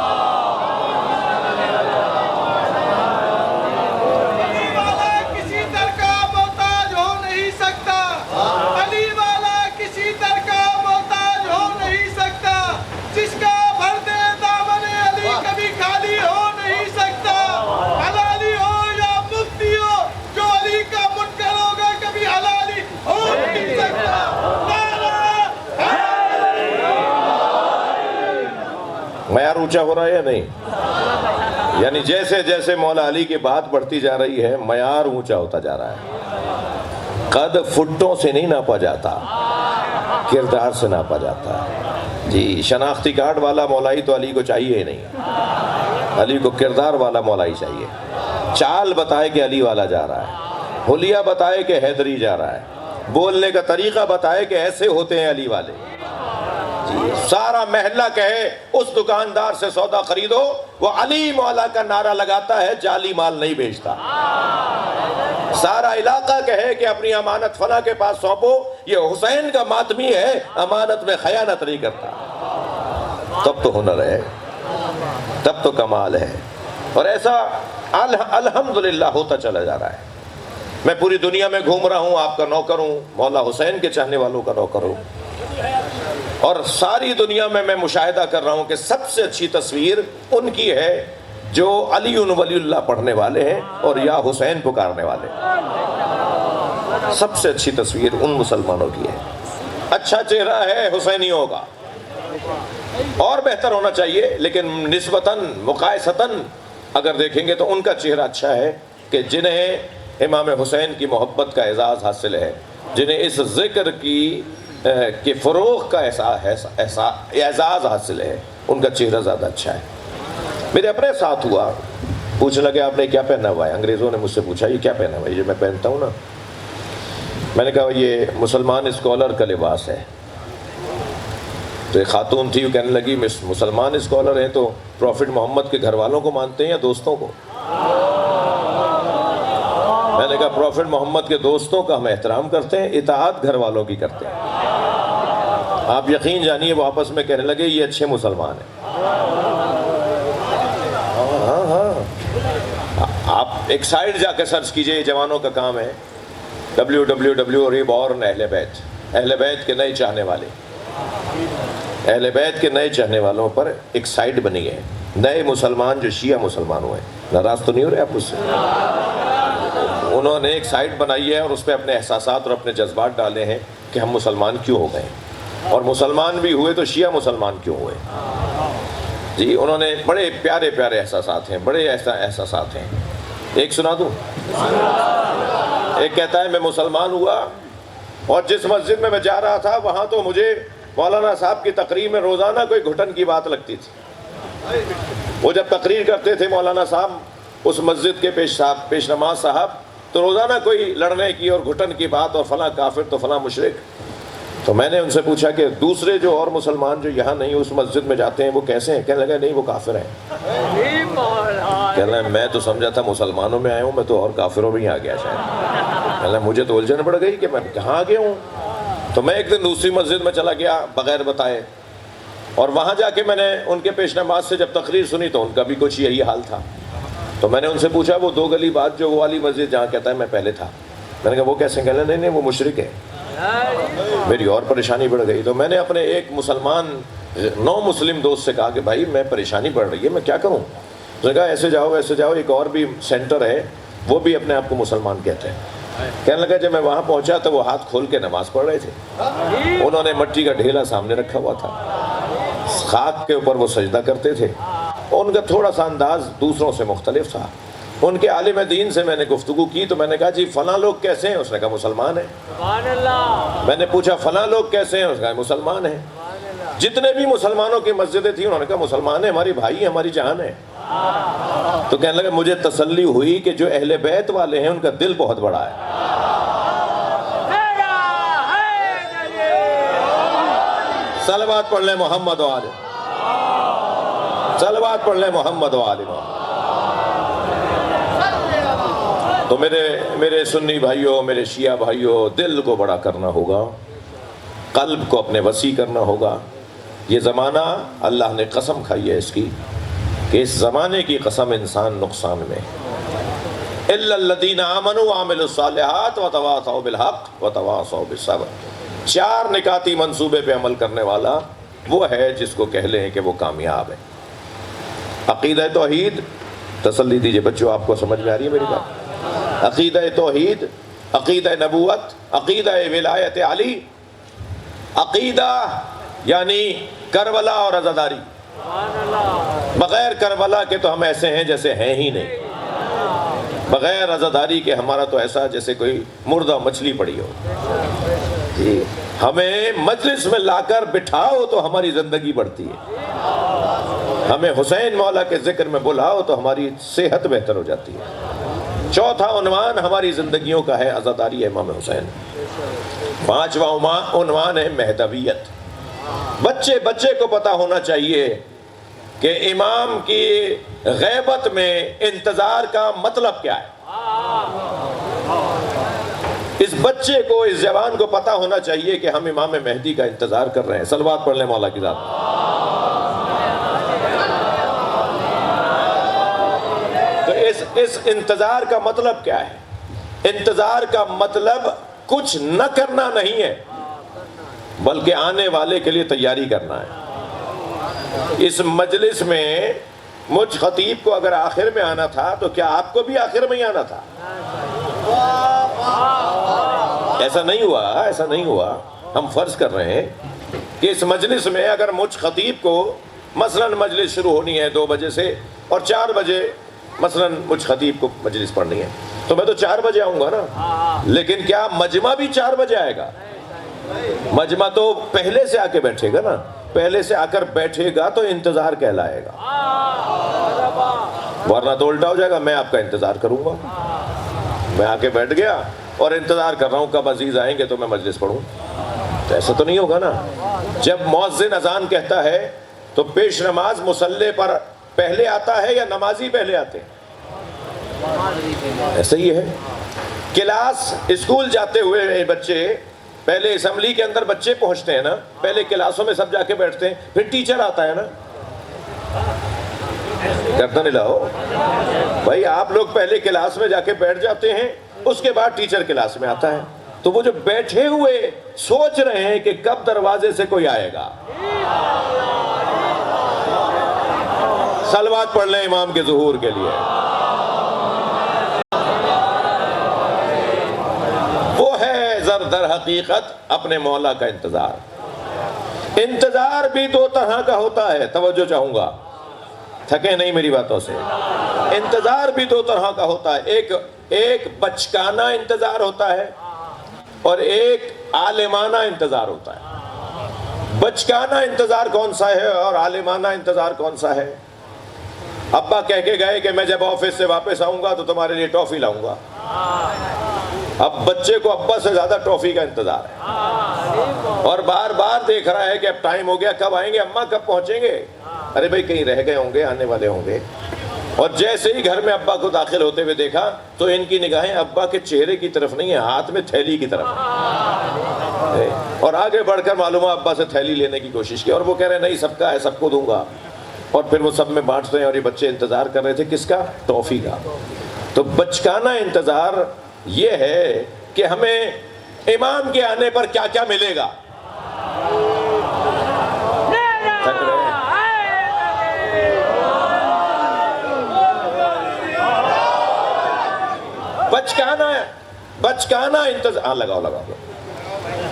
معیار اونچا ہو رہا ہے یا نہیں؟ یعنی جیسے جیسے مولا علی کی بات بڑھتی جا رہی ہے، معیار اونچا ہوتا جا رہا ہے۔ قد فٹوں سے نہیں ناپا جاتا، کردار سے ناپا جاتا ہے۔ جی شناختی کارڈ والا مولائی تو علی کو چاہیے ہی نہیں، علی کو کردار والا مولائی چاہیے۔ چال بتائے کہ علی والا جا رہا ہے، حلیہ بتائے کہ حیدری جا رہا ہے، بولنے کا طریقہ بتائے کہ ایسے ہوتے ہیں علی والے۔ سارا محلہ کہے اس دکاندار سے سودا خریدو، وہ علی مولا کا نعرہ لگاتا ہے، جعلی مال نہیں بیچتا۔ سارا علاقہ کہے کہ اپنی امانت فلاں کے پاس سونپو، یہ حسین کا ماتمی ہے، امانت میں خیانت نہیں کرتا۔ تب تو ہنر ہے، تب تو کمال ہے۔ اور ایسا الحمدللہ ہوتا چلا جا رہا ہے۔ میں پوری دنیا میں گھوم رہا ہوں، آپ کا نوکر ہوں، مولا حسین کے چاہنے والوں کا نوکر ہوں، اور ساری دنیا میں مشاہدہ کر رہا ہوں کہ سب سے اچھی تصویر ان کی ہے جو علی ولی اللہ پڑھنے والے ہیں اور یا حسین پکارنے والے ہیں۔ سب سے اچھی تصویر ان مسلمانوں کی ہے۔ اچھا چہرہ ہے حسینیوں کا، اور بہتر ہونا چاہیے، لیکن نسبتاً مقایستاً اگر دیکھیں گے تو ان کا چہرہ اچھا ہے کہ جنہیں امام حسین کی محبت کا اعزاز حاصل ہے، جنہیں اس ذکر کہ فروغ کا اعزاز حاصل ہے، ان کا چہرہ زیادہ اچھا ہے۔ میرے اپنے ساتھ ہوا، پوچھنے لگے آپ نے کیا پہنا ہوا ہے؟ انگریزوں نے مجھ سے پوچھا یہ کیا پہنا ہوا ہے؟ یہ میں پہنتا ہوں نا، میں نے کہا یہ مسلمان اسکالر کا لباس ہے۔ تو ایک خاتون تھی، وہ کہنے لگی مسلمان اسکالر ہیں تو پروفٹ محمد کے گھر والوں کو مانتے ہیں یا دوستوں کو؟ میں نے کہا پروفٹ محمد کے دوستوں کا ہم احترام کرتے ہیں، اطاعت گھر والوں کی کرتے ہیں۔ آپ یقین جانیے وہ آپس میں کہنے لگے یہ اچھے مسلمان ہیں۔ آپ ایک سائٹ جا کے سرچ کیجئے، یہ جوانوں کا کام ہے، www.reborn اہل بیت، اہل بیت کے نئے چاہنے والے، اہل بیت کے نئے چاہنے والوں پر ایک سائٹ بنی ہے، نئے مسلمان جو شیعہ مسلمان ہوئے۔ ناراض تو نہیں ہو رہے آپ مجھ سے؟ انہوں نے ایک سائٹ بنائی ہے اور اس پہ اپنے احساسات اور اپنے جذبات ڈالے ہیں کہ ہم مسلمان کیوں ہو گئے۔ اور مسلمان بھی ہوئے تو شیعہ مسلمان کیوں ہوئے؟ جی انہوں نے بڑے پیارے پیارے احساسات ہیں، بڑے احساسات ہیں. ایک سنا دوں؟ ایک کہتا ہے میں مسلمان ہوا اور جس مسجد میں جا رہا تھا وہاں تو مجھے مولانا صاحب کی تقریر میں روزانہ کوئی گھٹن کی بات لگتی تھی. وہ جب تقریر کرتے تھے مولانا صاحب اس مسجد کے پیش نماز صاحب، تو روزانہ کوئی لڑنے کی اور گھٹن کی بات، اور فلاں کافر تو فلاں مشرک. تو میں نے ان سے پوچھا کہ دوسرے جو اور مسلمان جو یہاں نہیں اس مسجد میں جاتے ہیں وہ کیسے ہیں؟ کہنے لگا نہیں وہ کافر ہیں. کہنے لگا میں تو سمجھا تھا مسلمانوں میں آیا ہوں، میں تو اور کافروں میں ہی آ گیا شاید. کہنے لگا مجھے تو الجھن پڑ گئی کہ میں کہاں آ گیا ہوں. تو میں ایک دن دوسری مسجد میں چلا گیا بغیر بتائے، اور وہاں جا کے میں نے ان کے پیش نماز سے جب تقریر سنی تو ان کا بھی کچھ یہی حال تھا. تو میں نے ان سے پوچھا وہ 2 گلی بعد جو وہ والی مسجد جہاں کہتا ہے میں پہلے تھا، میں نے کہا وہ کیسے؟ کہنے لگا نہیں وہ مشرک ہے. میری اور پریشانی بڑھ گئی. تو میں نے اپنے ایک مسلمان نو مسلم دوست سے کہا کہ بھائی میں پریشانی بڑھ رہی ہے، میں کیا کروں؟ اس نے کہا ایسے جاؤ ایک اور بھی سینٹر ہے وہ بھی اپنے آپ کو مسلمان کہتے ہیں. کہنے لگا جب میں وہاں پہنچا تو وہ ہاتھ کھول کے نماز پڑھ رہے تھے. انہوں نے مٹی کا ڈھیلا سامنے رکھا ہوا تھا، خاک کے اوپر وہ سجدہ کرتے تھے. ان کا تھوڑا سا انداز دوسروں سے مختلف تھا. ان کے عالم دین سے میں نے گفتگو کی تو میں نے کہا جی فلاں لوگ کیسے ہیں؟ اس نے کہا مسلمان ہیں. میں نے پوچھا فلاں لوگ کیسے ہیں؟ اس نے کہا مسلمان ہیں. جتنے بھی مسلمانوں کی مسجدیں تھیں انہوں نے کہا مسلمان ہیں، ہماری بھائی ہیں، ہماری جان ہے. تو کہنے لگا مجھے تسلی ہوئی کہ جو اہل بیت والے ہیں ان کا دل بہت بڑا ہے. صلوات پڑھ لیں محمد و آل، صلوات پڑھ لیں محمد و آل. تو میرے سنی بھائیوں، میرے شیعہ بھائیوں، دل کو بڑا کرنا ہوگا، قلب کو اپنے وسیع کرنا ہوگا. یہ زمانہ اللہ نے قسم کھائی ہے اس کی کہ اس زمانے کی قسم انسان نقصان میں. الا الذین آمنوا وعملوا الصالحات وتواصوا بالحق وتواصوا بالصبر. 4 نکاتی منصوبے پہ عمل کرنے والا وہ ہے جس کو کہہ لیں کہ وہ کامیاب ہے. عقیدہ توحید، تسلی دیجئے بچوں آپ کو سمجھ میں آ رہی ہے میری بات؟ عقیدہ توحید، عقیدہ نبوت، عقیدہ ولایت علی، عقیدہ یعنی کربلا اور عزاداری. بغیر کربلا کے تو ہم ایسے ہیں جیسے ہیں ہی نہیں، بغیر عزاداری کے ہمارا تو ایسا جیسے کوئی مردہ مچھلی پڑی ہو. جی ہمیں مجلس میں لا کر بٹھاؤ تو ہماری زندگی بڑھتی ہے، ہمیں حسین مولا کے ذکر میں بلاؤ تو ہماری صحت بہتر ہو جاتی ہے. 4تھا عنوان ہماری زندگیوں کا ہے عزاداری امام حسین. 5واں عنوان ہے مہدویت. بچے کو پتا ہونا چاہیے کہ امام کی غیبت میں انتظار کا مطلب کیا ہے. اس بچے کو، اس جوان کو پتا ہونا چاہیے کہ ہم امام مہدی کا انتظار کر رہے ہیں. صلوات پڑھ لیں مولا کی ذات. تو اس انتظار کا مطلب کیا ہے؟ انتظار کا مطلب کچھ نہ کرنا نہیں ہے بلکہ آنے والے کے لیے تیاری کرنا ہے. اس مجلس میں مجھ خطیب کو اگر آخر میں آنا تھا تو کیا آپ کو بھی آخر میں ہی آنا تھا؟ ایسا نہیں ہوا. ہم فرض کر رہے ہیں کہ اس مجلس میں اگر مجھ خطیب کو مثلاً مجلس شروع ہونی ہے 2 بجے سے اور 4 بجے مثلاً مجھ خطیب کو مجلس پڑھنی ہے تو میں تو 4 بجے آؤں گا نا. لیکن کیا مجمع بھی 4 بجے آئے گا؟ مجمع تو پہلے سے آ کے بیٹھے گا نا. پہلے سے آ کر بیٹھے گا تو انتظار کہلائے گا، ورنہ تو الٹا ہو جائے گا. میں آپ کا انتظار کروں گا، میں آ کے بیٹھ گیا اور انتظار کر رہا ہوں کب عزیز آئیں گے تو میں مجلس پڑھوں. تو ایسا تو نہیں ہوگا نا. جب مؤذن اذان کہتا ہے تو پیش نماز مصلی پر پہلے آتا ہے یا نمازی پہلے آتے ہیں؟ ایسا ہی ہے. کلاس اسکول جاتے ہوئے بچے، پہلے اسمبلی کے اندر بچے پہنچتے ہیں نا، پہلے کلاسوں میں سب جا کے بیٹھتے ہیں، پھر ٹیچر آتا ہے نا. کرتا نہیں لاؤ بھائی، آپ لوگ پہلے کلاس میں جا کے بیٹھ جاتے ہیں، اس کے بعد ٹیچر کلاس میں آتا ہے. تو وہ جو بیٹھے ہوئے سوچ رہے ہیں کہ کب دروازے سے کوئی آئے گا. صلوات پڑھ لیں امام کے ظہور کے لیے. وہ ہے در حقیقت اپنے مولا کا انتظار. انتظار بھی دو طرح کا ہوتا ہے، توجہ چاہوں گا، تھکے نہیں میری باتوں سے۔ انتظار بھی دو طرح کا ہوتا ہے، ایک بچکانہ انتظار ہوتا ہے اور ایک عالمانہ انتظار ہوتا ہے۔ بچکانہ انتظار کون سا ہے اور عالمانہ انتظار کون سا ہے؟ ابا کہہ کے گئے کہ میں جب آفس سے واپس آؤں گا تو تمہارے لیے ٹافی لاؤں گا۔ اب بچے کو ابا سے زیادہ ٹافی کا انتظار ہے اور بار بار دیکھ رہا ہے کہ اب ٹائم ہو گیا، کب آئیں گے اماں، کب پہنچیں گے؟ ارے بھائی کہیں رہ گئے ہوں گے، آنے والے ہوں گے۔ اور جیسے ہی گھر میں ابا کو داخل ہوتے ہوئے دیکھا تو ان کی نگاہیں ابا کے چہرے کی طرف نہیں ہیں، ہاتھ میں تھیلی کی طرف ہے۔ اور آگے بڑھ کر معلوم ہے ابا سے تھیلی لینے کی کوشش کی اور وہ کہہ رہے ہیں نہیں سب کا ہے، سب کو دوں گا، اور پھر وہ سب میں بانٹتے ہیں۔ اور یہ بچے انتظار کر رہے تھے کس کا؟ ٹافی کا۔ تو بچکانہ انتظار یہ ہے کہ ہمیں امام کے آنے پر کیا کیا ملے گا۔ بچکانہ انتظار، ہاں لگاؤ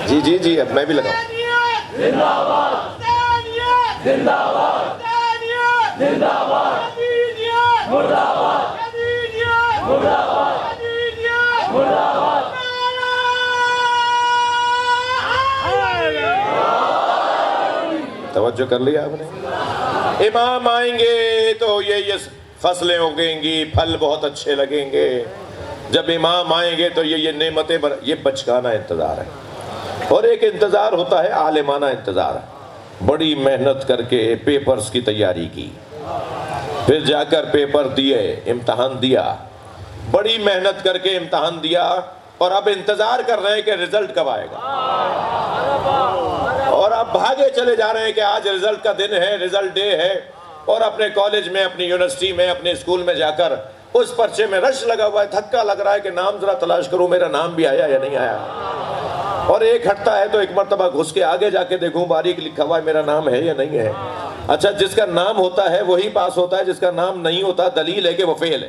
جی جی جی، اب میں بھی لگاؤں۔ توجہ کر لیا آپ نے؟ امام آئیں گے تو یہ فصلیں اگیں گی، پھل بہت اچھے لگیں گے۔ جب امام آئیں گے تو یہ نعمتیں یہ بچکانہ انتظار ہے۔ اور ایک انتظار ہوتا ہے عالمانہ انتظار، بڑی محنت کر کے پیپرز کی تیاری کی، پھر جا کر پیپر دیے، امتحان دیا، بڑی محنت کر کے امتحان دیا، اور اب انتظار کر رہے ہیں کہ رزلٹ کب آئے گا، اور اب بھاگے چلے جا رہے ہیں کہ آج رزلٹ کا دن ہے، رزلٹ ڈے ہے، اور اپنے کالج میں، اپنی یونیورسٹی میں، اپنے اسکول میں جا کر اس پرچے میں رش لگا ہوا ہے، دھکا لگ رہا ہے کہ نام ذرا تلاش کروں، میرا نام بھی آیا یا نہیں آیا۔ اور ایک ہٹتا ہے تو ایک مرتبہ گھس کے آگے جا کے دیکھوں باریک لکھا ہوا ہے میرا نام ہے یا نہیں ہے۔ اچھا جس کا نام ہوتا ہے وہی پاس ہوتا ہے، جس کا نام نہیں ہوتا دلیل ہے کہ وہ فیل ہے۔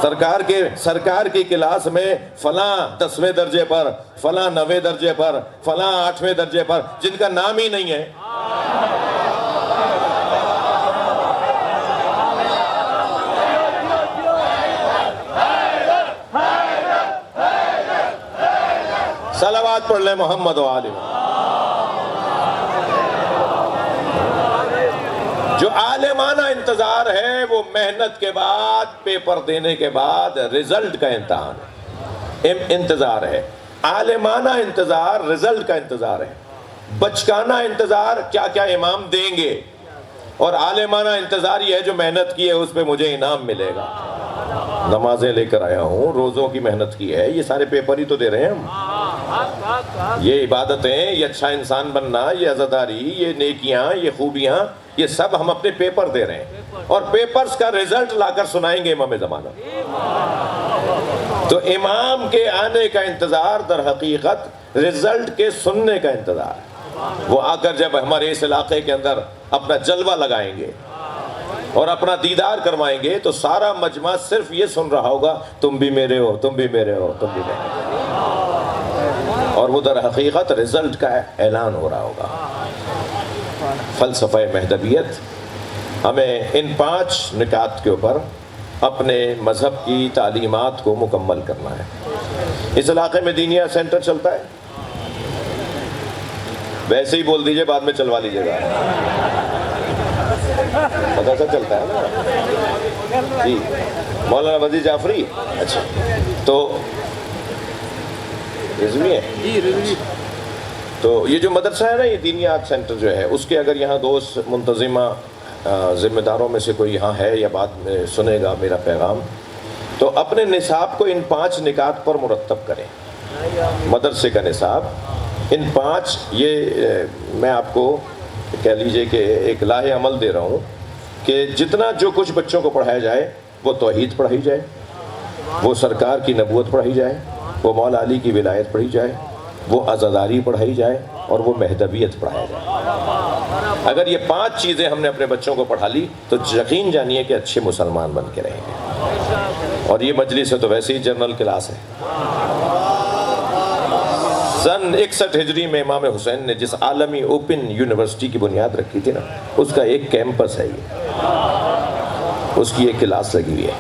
سرکار کی کلاس میں فلاں 10ویں درجے پر، فلاں 9ویں درجے پر، فلاں 8ویں درجے پر، جن کا نام ہی نہیں ہے۔ صلوات پڑھ لیں محمد و آلہ۔ جو عالمانہ انتظار ہے وہ محنت کے بعد، پیپر دینے کے بعد رزلٹ کا انتظار ہے۔ عالمانہ انتظار رزلٹ کا انتظار ہے۔ بچکانہ انتظار کیا کیا امام دیں گے، اور عالمانہ انتظار یہ ہے جو محنت کی ہے اس پہ مجھے انعام ملے گا۔ نمازیں لے کر آیا ہوں، روزوں کی محنت کی ہے، یہ سارے پیپر ہی تو دے رہے ہیں ہم۔ یہ عبادتیں، یہ اچھا انسان بننا، یہ عزاداری، یہ نیکیاں، یہ خوبیاں، یہ سب ہم اپنے پیپر دے رہے ہیں، اور پیپرز کا رزلٹ لا کر سنائیں گے امام زمانہ۔ تو امام کے آنے کا انتظار در حقیقت رزلٹ کے سننے کا انتظار ہے۔ وہ آ کر جب ہمارے اس علاقے کے اندر اپنا جلوہ لگائیں گے اور اپنا دیدار کروائیں گے تو سارا مجمع صرف یہ سن رہا ہوگا، تم بھی میرے ہو، تم بھی میرے ہو، تم بھی میرے ہو، اور وہ در حقیقت رزلٹ کا اعلان ہو رہا ہوگا۔ فلسفہ مہدویت ہمیں ان 5 نکات کے اوپر اپنے مذہب کی تعلیمات کو مکمل کرنا ہے۔ اس علاقے میں دینیا سینٹر چلتا ہے، ویسے ہی بول دیجئے، بعد میں چلوا لیجئے گا، پتہ سا چلتا ہے نا جی۔ مولانا وزیر جعفری، اچھا تو رضوی ہے، تو یہ جو مدرسہ ہے نا، یہ دینیات سینٹر جو ہے، اس کے اگر یہاں دوست منتظمہ ذمہ داروں میں سے کوئی یہاں ہے یا بعد میں سنے گا میرا پیغام، تو اپنے نصاب کو ان 5 نکات پر مرتب کریں۔ مدرسے کا نصاب ان 5، یہ میں آپ کو کہہ لیجئے کہ ایک لاہ عمل دے رہا ہوں کہ جتنا جو کچھ بچوں کو پڑھایا جائے، وہ توحید پڑھائی جائے، وہ سرکار کی نبوت پڑھائی جائے، وہ مولا علی کی ولایت پڑھی جائے، وہ عزاداری پڑھائی جائے، اور وہ مہدویت پڑھایا جائے۔ اگر یہ 5 چیزیں ہم نے اپنے بچوں کو پڑھا لی تو یقین جانیے کہ اچھے مسلمان بن کے رہیں گے۔ اور یہ مجلس ہے تو ویسے ہی جنرل کلاس ہے، سن 61 ہجری میں امام حسین نے جس عالمی اوپن یونیورسٹی کی بنیاد رکھی تھی نا، اس کا ایک کیمپس ہے یہ، اس کی ایک کلاس لگی ہوئی ہے۔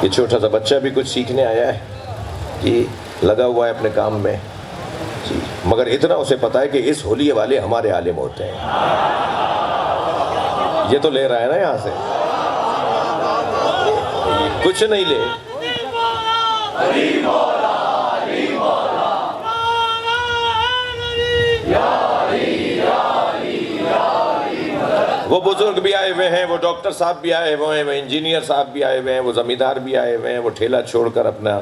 یہ چھوٹا سا بچہ بھی کچھ سیکھنے آیا ہے جی، لگا ہوا ہے اپنے کام میں جی، مگر اتنا اسے پتا ہے کہ اس حلیے والے ہمارے عالم ہوتے ہیں۔ یہ تو لے رہا ہے نا یہاں سے، کچھ نہیں لے۔ وہ بزرگ بھی آئے ہوئے ہیں، وہ ڈاکٹر صاحب بھی آئے ہوئے ہیں، وہ انجینئر صاحب بھی آئے ہوئے ہیں، وہ زمیندار بھی آئے ہوئے ہیں، وہ ٹھیلا چھوڑ کر اپنا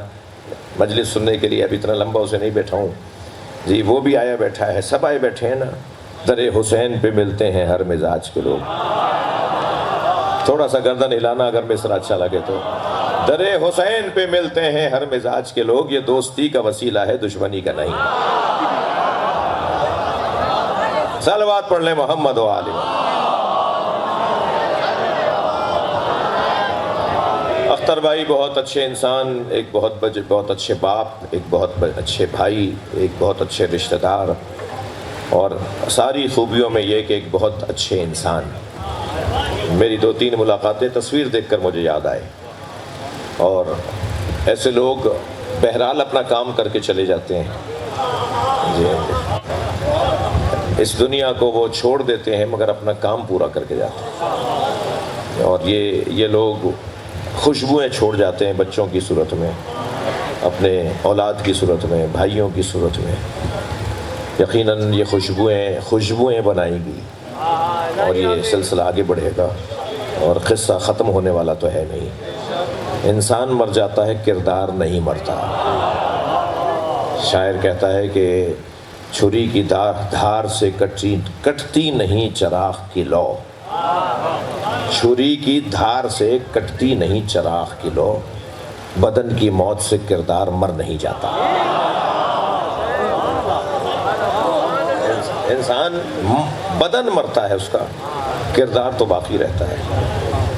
مجلس سننے کے لیے، اب اتنا لمبا اسے نہیں بیٹھا ہوں جی، وہ بھی آیا بیٹھا ہے، سب آئے بیٹھے ہیں نا۔ در حسین پہ ملتے ہیں ہر مزاج کے لوگ، تھوڑا سا گردن ہلانا اگر مصرع اچھا لگے تو۔ در حسین پہ ملتے ہیں ہر مزاج کے لوگ، یہ دوستی کا وسیلہ ہے، دشمنی کا نہیں۔ صلوات پڑھ لیں محمد و آل محمد۔ اختر بھائی بہت اچھے انسان، ایک بہت اچھے باپ، ایک بہت اچھے بھائی، ایک بہت اچھے رشتہ دار، اور ساری خوبیوں میں یہ کہ ایک بہت اچھے انسان۔ میری 2-3 ملاقاتیں تصویر دیکھ کر مجھے یاد آئے، اور ایسے لوگ بہرحال اپنا کام کر کے چلے جاتے ہیں جی، اس دنیا کو وہ چھوڑ دیتے ہیں مگر اپنا کام پورا کر کے جاتے ہیں، اور یہ لوگ خوشبوئیں چھوڑ جاتے ہیں بچوں کی صورت میں، اپنے اولاد کی صورت میں، بھائیوں کی صورت میں۔ یقیناً یہ خوشبوئیں بنائیں گی، اور یہ سلسلہ آگے بڑھے گا، اور قصہ ختم ہونے والا تو ہے نہیں۔ انسان مر جاتا ہے، کردار نہیں مرتا۔ شاعر کہتا ہے کہ چھری کی دھار سے کٹتی نہیں چراغ کی لو، چھری کی دھار سے کٹتی نہیں چراغ کی لو، بدن کی موت سے کردار مر نہیں جاتا۔ انسان بدن مرتا ہے، اس کا کردار تو باقی رہتا ہے۔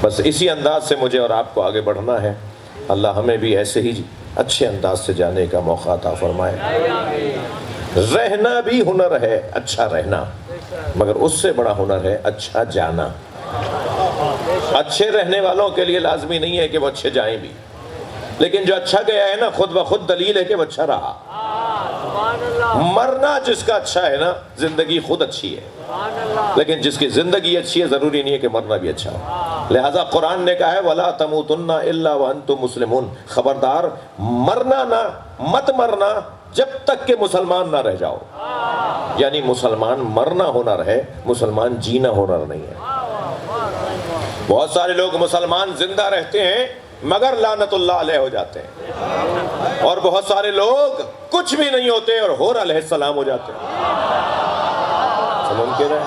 بس اسی انداز سے مجھے اور آپ کو آگے بڑھنا ہے۔ اللہ ہمیں بھی ایسے ہی اچھے انداز سے جانے کا موقع عطا فرمائے۔ رہنا بھی ہنر ہے، اچھا رہنا، مگر اس سے بڑا ہنر ہے اچھا جانا۔ اچھے رہنے والوں کے لیے لازمی نہیں ہے کہ وہ اچھے جائیں بھی، لیکن جو اچھا گیا ہے نا، خود بخود دلیل ہے کہ وہ اچھا رہا۔ مرنا جس کا اچھا ہے نا، زندگی خود اچھی ہے، لیکن جس کی زندگی اچھی ہے ضروری نہیں ہے کہ مرنا بھی اچھا ہو۔ لہذا قرآن نے کہا ہے وَلَا تَمُوتُنَّ إِلَّا وَأَنْتُمْ مُسْلِمُونَ، خبردار مرنا نہ، مت مرنا جب تک کہ مسلمان نہ رہ جاؤ۔ یعنی مسلمان مرنا ہنر ہے، مسلمان جینا ہنر نہیں ہے۔ بہت سارے لوگ مسلمان زندہ رہتے ہیں مگر لعنت اللہ علیہ ہو جاتے ہیں، اور بہت سارے لوگ کچھ بھی نہیں ہوتے اور حور علیہ السلام ہو جاتے ہیں۔ ممکن ہے،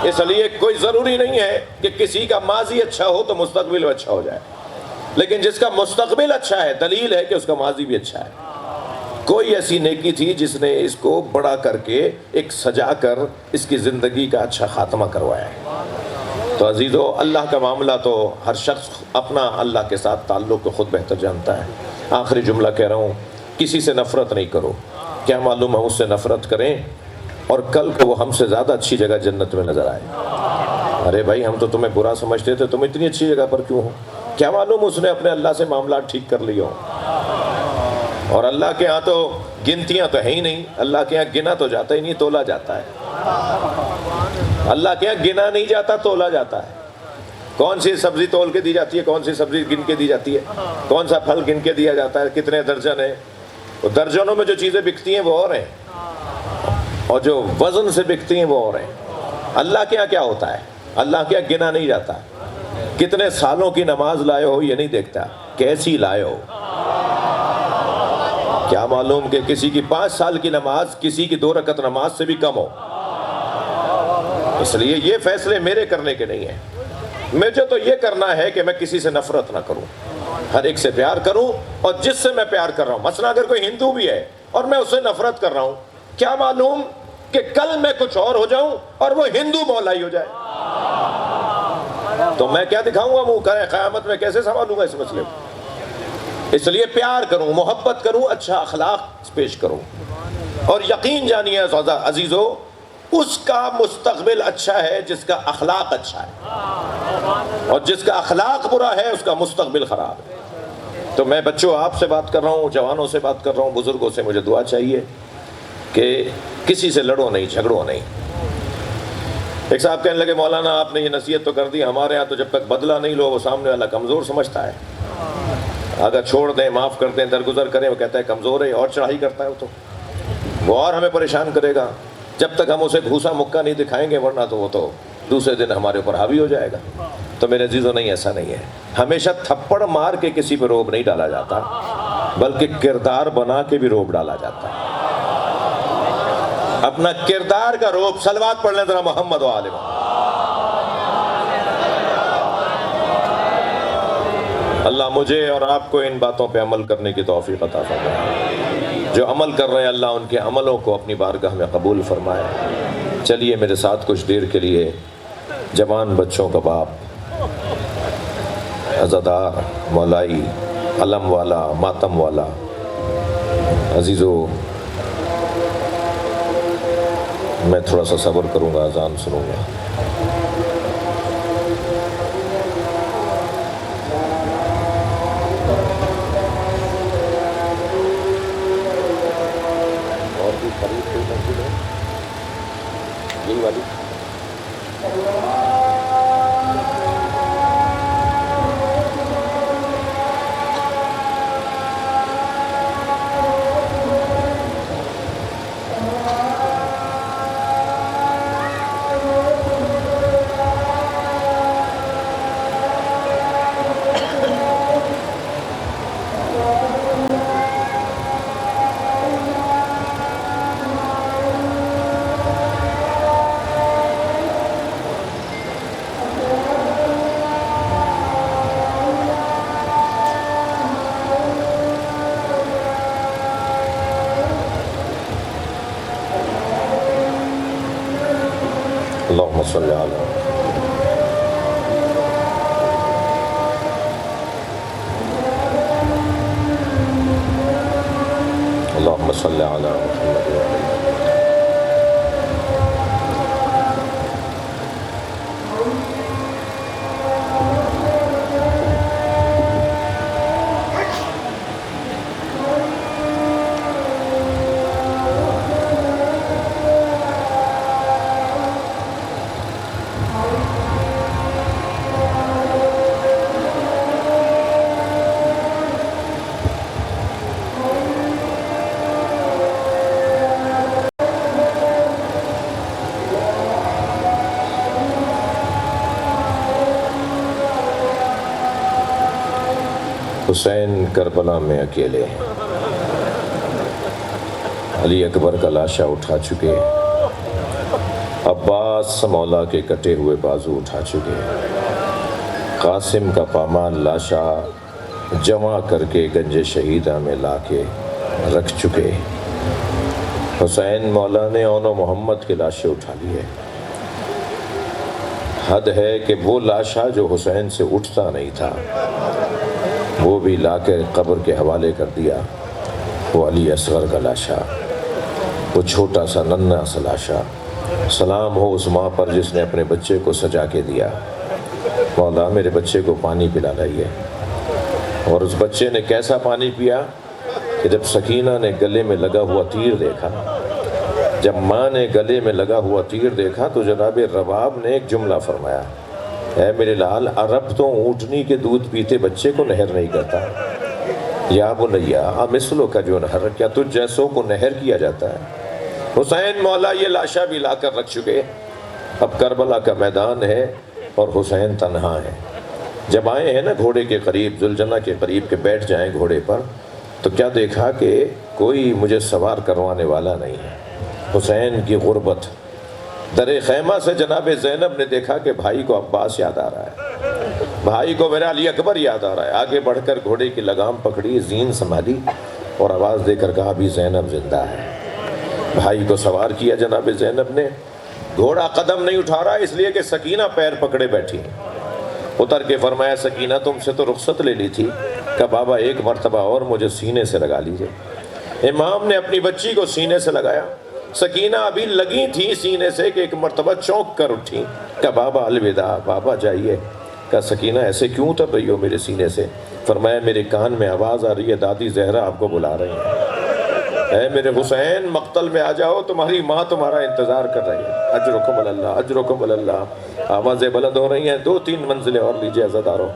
اس لیے کوئی ضروری نہیں ہے کہ کسی کا ماضی اچھا ہو تو مستقبل اچھا ہو جائے، لیکن جس کا مستقبل اچھا ہے دلیل ہے کہ اس کا ماضی بھی اچھا ہے۔ کوئی ایسی نیکی تھی جس نے اس کو بڑا کر کے ایک سجا کر اس کی زندگی کا اچھا خاتمہ کروایا ہے۔ تو عزیزو، اللہ کا معاملہ تو ہر شخص اپنا اللہ کے ساتھ تعلق کو خود بہتر جانتا ہے۔ آخری جملہ کہہ رہا ہوں، کسی سے نفرت نہیں کرو، کیا معلوم ہم اس سے نفرت کریں اور کل کو وہ ہم سے زیادہ اچھی جگہ جنت میں نظر آئے۔ ارے بھائی، ہم تو تمہیں برا سمجھتے تھے، تم اتنی اچھی جگہ پر کیوں ہو؟ کیا معلوم اس نے اپنے اللہ سے معاملات ٹھیک کر لیے ہوں۔ اور اللہ کے ہاں تو گنتیاں تو ہیں ہی نہیں، اللہ کے ہاں گنا تو جاتا ہی نہیں، تولا جاتا ہے۔ اللہ کے ہاں گنا نہیں جاتا، تولا جاتا ہے۔ کون سی سبزی تول کے دی جاتی ہے، کون سی سبزی گن کے دی جاتی ہے، کون سا پھل گن کے دیا جاتا ہے، کتنے درجن ہیں۔ وہ درجنوں میں جو چیزیں بکتی ہیں وہ اور ہیں، اور جو وزن سے بکتی ہیں وہ اور ہیں۔ اللہ کے ہاں کیا ہوتا ہے؟ اللہ کے ہاں گنا نہیں جاتا۔ کتنے سالوں کی نماز لائے ہو یہ نہیں دیکھتا، کیسی لائے ہو۔ کیا معلوم کہ کسی کی 5 سال کی نماز کسی کی 2 رکعت نماز سے بھی کم ہو۔ اس لیے یہ فیصلے میرے کرنے کے نہیں ہیں، مجھے تو یہ کرنا ہے کہ میں کسی سے نفرت نہ کروں، ہر ایک سے پیار کروں، اور جس سے میں پیار کر رہا ہوں، مثلا اگر کوئی ہندو بھی ہے اور میں اس سے نفرت کر رہا ہوں، کیا معلوم کہ کل میں کچھ اور ہو جاؤں اور وہ ہندو مولائی ہو جائے، تو میں کیا دکھاؤں گا منہ؟ قیامت میں کیسے سنبھالوں گا اس مسئلے کو؟ اس لیے پیار کروں، محبت کروں، اچھا اخلاق پیش کروں، اور یقین جانیے عزیزو، اس کا مستقبل اچھا ہے جس کا اخلاق اچھا ہے، اور جس کا اخلاق برا ہے اس کا مستقبل خراب ہے۔ تو میں بچوں آپ سے بات کر رہا ہوں، جوانوں سے بات کر رہا ہوں، بزرگوں سے مجھے دعا چاہیے کہ کسی سے لڑو نہیں، جھگڑو نہیں۔ ایک صاحب کہنے لگے مولانا آپ نے یہ نصیحت تو کر دی، ہمارے ہاں تو جب تک بدلہ نہیں لو وہ سامنے والا کمزور سمجھتا ہے، اگر چھوڑ دیں، معاف کر دیں، درگزر کریں، وہ کہتا ہے کمزور ہے، اور چڑھائی کرتا ہے وہ اور ہمیں پریشان کرے گا جب تک ہم اسے گھوسا مکہ نہیں دکھائیں گے، ورنہ تو وہ تو دوسرے دن ہمارے اوپر حاوی ہو جائے گا۔ تو میرے عزیزوں نہیں، ایسا نہیں ہے۔ ہمیشہ تھپڑ مار کے کسی پہ روب نہیں ڈالا جاتا، بلکہ کردار بنا کے بھی روب ڈالا جاتا ہے۔ اپنا کردار کا روب، صلوات پڑھ لیں ذرا محمد و آل محمد۔ اللہ مجھے اور آپ کو ان باتوں پہ عمل کرنے کی توفیق عطا فرمائے، جو عمل کر رہے ہیں اللہ ان کے عملوں کو اپنی بارگاہ میں قبول فرمائے۔ چلیے میرے ساتھ کچھ دیر کے لیے جوان بچوں کا باپ، عزادار، مولائی، علم والا، ماتم والا، عزیزو میں تھوڑا سا صبر کروں گا، اذان سنوں گا۔ اور بھی قریب کوئی مسجد ہے یہی والی؟ اللہم صلی علی اللہم صلی علی محمد و علی حسین کربلا میں اکیلے ہیں، علی اکبر کا لاشا اٹھا چکے، عباس مولا کے کٹے ہوئے بازو اٹھا چکے، قاسم کا پامال لاشا جمع کر کے گنج شہیدہ میں لا کے رکھ چکے، حسین مولا نے اون و محمد کے لاشے اٹھا لیے۔ حد ہے کہ وہ لاشا جو حسین سے اٹھتا نہیں تھا وہ بھی لا کے قبر کے حوالے کر دیا، وہ علی اصغر کا لاشا، وہ چھوٹا سا ننھا سا لاشا۔ سلام ہو اس ماں پر جس نے اپنے بچے کو سجا کے دیا، مولا میرے بچے کو پانی پلا لائیے۔ اور اس بچے نے کیسا پانی پیا کہ جب سکینہ نے گلے میں لگا ہوا تیر دیکھا، جب ماں نے گلے میں لگا ہوا تیر دیکھا تو جناب رباب نے ایک جملہ فرمایا، اے میرے لال، عرب تو اونٹنی کے دودھ پیتے بچے کو نہر نہیں کرتا، یا بنیا امثلو کا جو نہر، کیا تجھ جیسوں کو نہر کیا جاتا ہے۔ حسین مولا یہ لاشا بھی لا کر رکھ چکے، اب کربلا کا میدان ہے اور حسین تنہا ہے۔ جب آئے ہیں نا گھوڑے کے قریب، ذوالجنہ کے قریب کہ بیٹھ جائیں گھوڑے پر، تو کیا دیکھا کہ کوئی مجھے سوار کروانے والا نہیں ہے۔ حسین کی غربت، در خیمہ سے جناب زینب نے دیکھا کہ بھائی کو عباس یاد آ رہا ہے، بھائی کو میرا علی اکبر یاد آ رہا ہے۔ آگے بڑھ کر گھوڑے کی لگام پکڑی، زین سنبھالی اور آواز دے کر کہا ابھی زینب زندہ ہے۔ بھائی کو سوار کیا جناب زینب نے، گھوڑا قدم نہیں اٹھا رہا اس لیے کہ سکینہ پیر پکڑے بیٹھی ہے۔ اتر کے فرمایا سکینہ تم سے تو رخصت لے لی تھی، کہ بابا ایک مرتبہ اور مجھے سینے سے لگا لیجئے۔ امام نے اپنی بچی کو سینے سے لگایا، سکینہ ابھی لگی تھی سینے سے کہ ایک مرتبہ چونک کر اٹھی، کہ بابا الوداع، بابا جائیے۔ کہا سکینہ ایسے کیوں اتر رہی ہو میرے سینے سے؟ فرمایا میرے کان میں آواز آ رہی ہے، دادی زہرا آپ کو بلا رہی ہیں، اے میرے حسین مقتل میں آ جاؤ، تمہاری ماں تمہارا انتظار کر رہی ہے، اجرکم اللہ اجرکم اللہ۔ آوازیں بلند ہو رہی ہیں، 2-3 منزلیں اور لیجئے عزادارو۔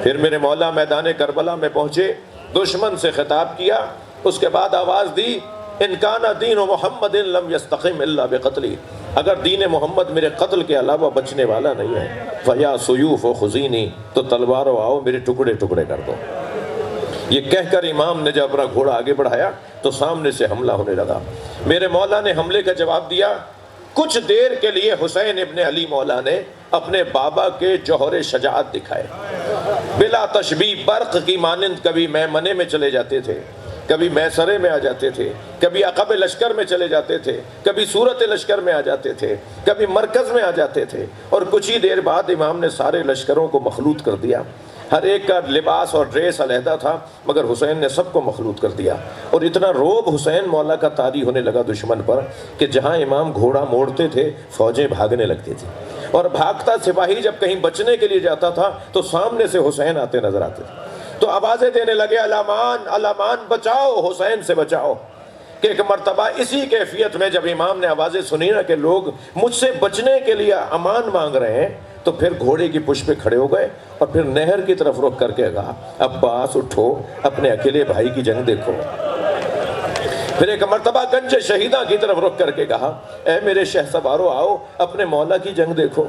پھر میرے مولا میدان کربلا میں پہنچے، دشمن سے خطاب کیا، اس کے بعد آواز دی ان کان دین محمد لم یستقم الا بقتلی، اگر دین محمد میرے قتل کے علاوہ بچنے والا نہیں ہے، فیا سیوف و خزینی، تو تلواروں آؤ میرے ٹکڑے ٹکڑے کر دو۔ یہ کہہ کر امام نے جب اپنا گھوڑا آگے بڑھایا تو سامنے سے حملہ ہونے لگا۔ میرے مولا نے حملے کا جواب دیا۔ کچھ دیر کے لیے حسین ابن علی مولا نے اپنے بابا کے جوہر شجاعت دکھائے، بلا تشبیہ برق کی مانند کبھی میمنے میں چلے جاتے تھے، کبھی میسرے میں آ جاتے تھے، کبھی عقب لشکر میں چلے جاتے تھے، کبھی صورت لشکر میں آ جاتے تھے، کبھی مرکز میں آ جاتے تھے، اور کچھ ہی دیر بعد امام نے سارے لشکروں کو مخلوط کر دیا۔ ہر ایک کا لباس اور ڈریس علیحدہ تھا، مگر حسین نے سب کو مخلوط کر دیا، اور اتنا روب حسین مولا کا طاری ہونے لگا دشمن پر کہ جہاں امام گھوڑا موڑتے تھے فوجیں بھاگنے لگتی تھی، اور بھاگتا سپاہی جب کہیں بچنے کے لیے جاتا تھا تو سامنے سے حسین آتے نظر آتے تھے، تو آوازیں دینے لگے علامان علامان بچاؤ، حسین سے بچاؤ۔ کہ ایک مرتبہ اسی کیفیت میں جب امام نے آوازیں سنی نا کہ لوگ مجھ سے بچنے کے لیے امان مانگ رہے ہیں، تو پھر گھوڑے کی پشت پہ کھڑے ہو گئے اور پھر نہر کی طرف رخ کر کے کہا عباس اٹھو، اپنے اکیلے بھائی کی جنگ دیکھو۔ پھر ایک مرتبہ گنج شہیدہ کی طرف رخ کر کے کہا اے میرے شہسوارو آؤ، اپنے مولا کی جنگ دیکھو۔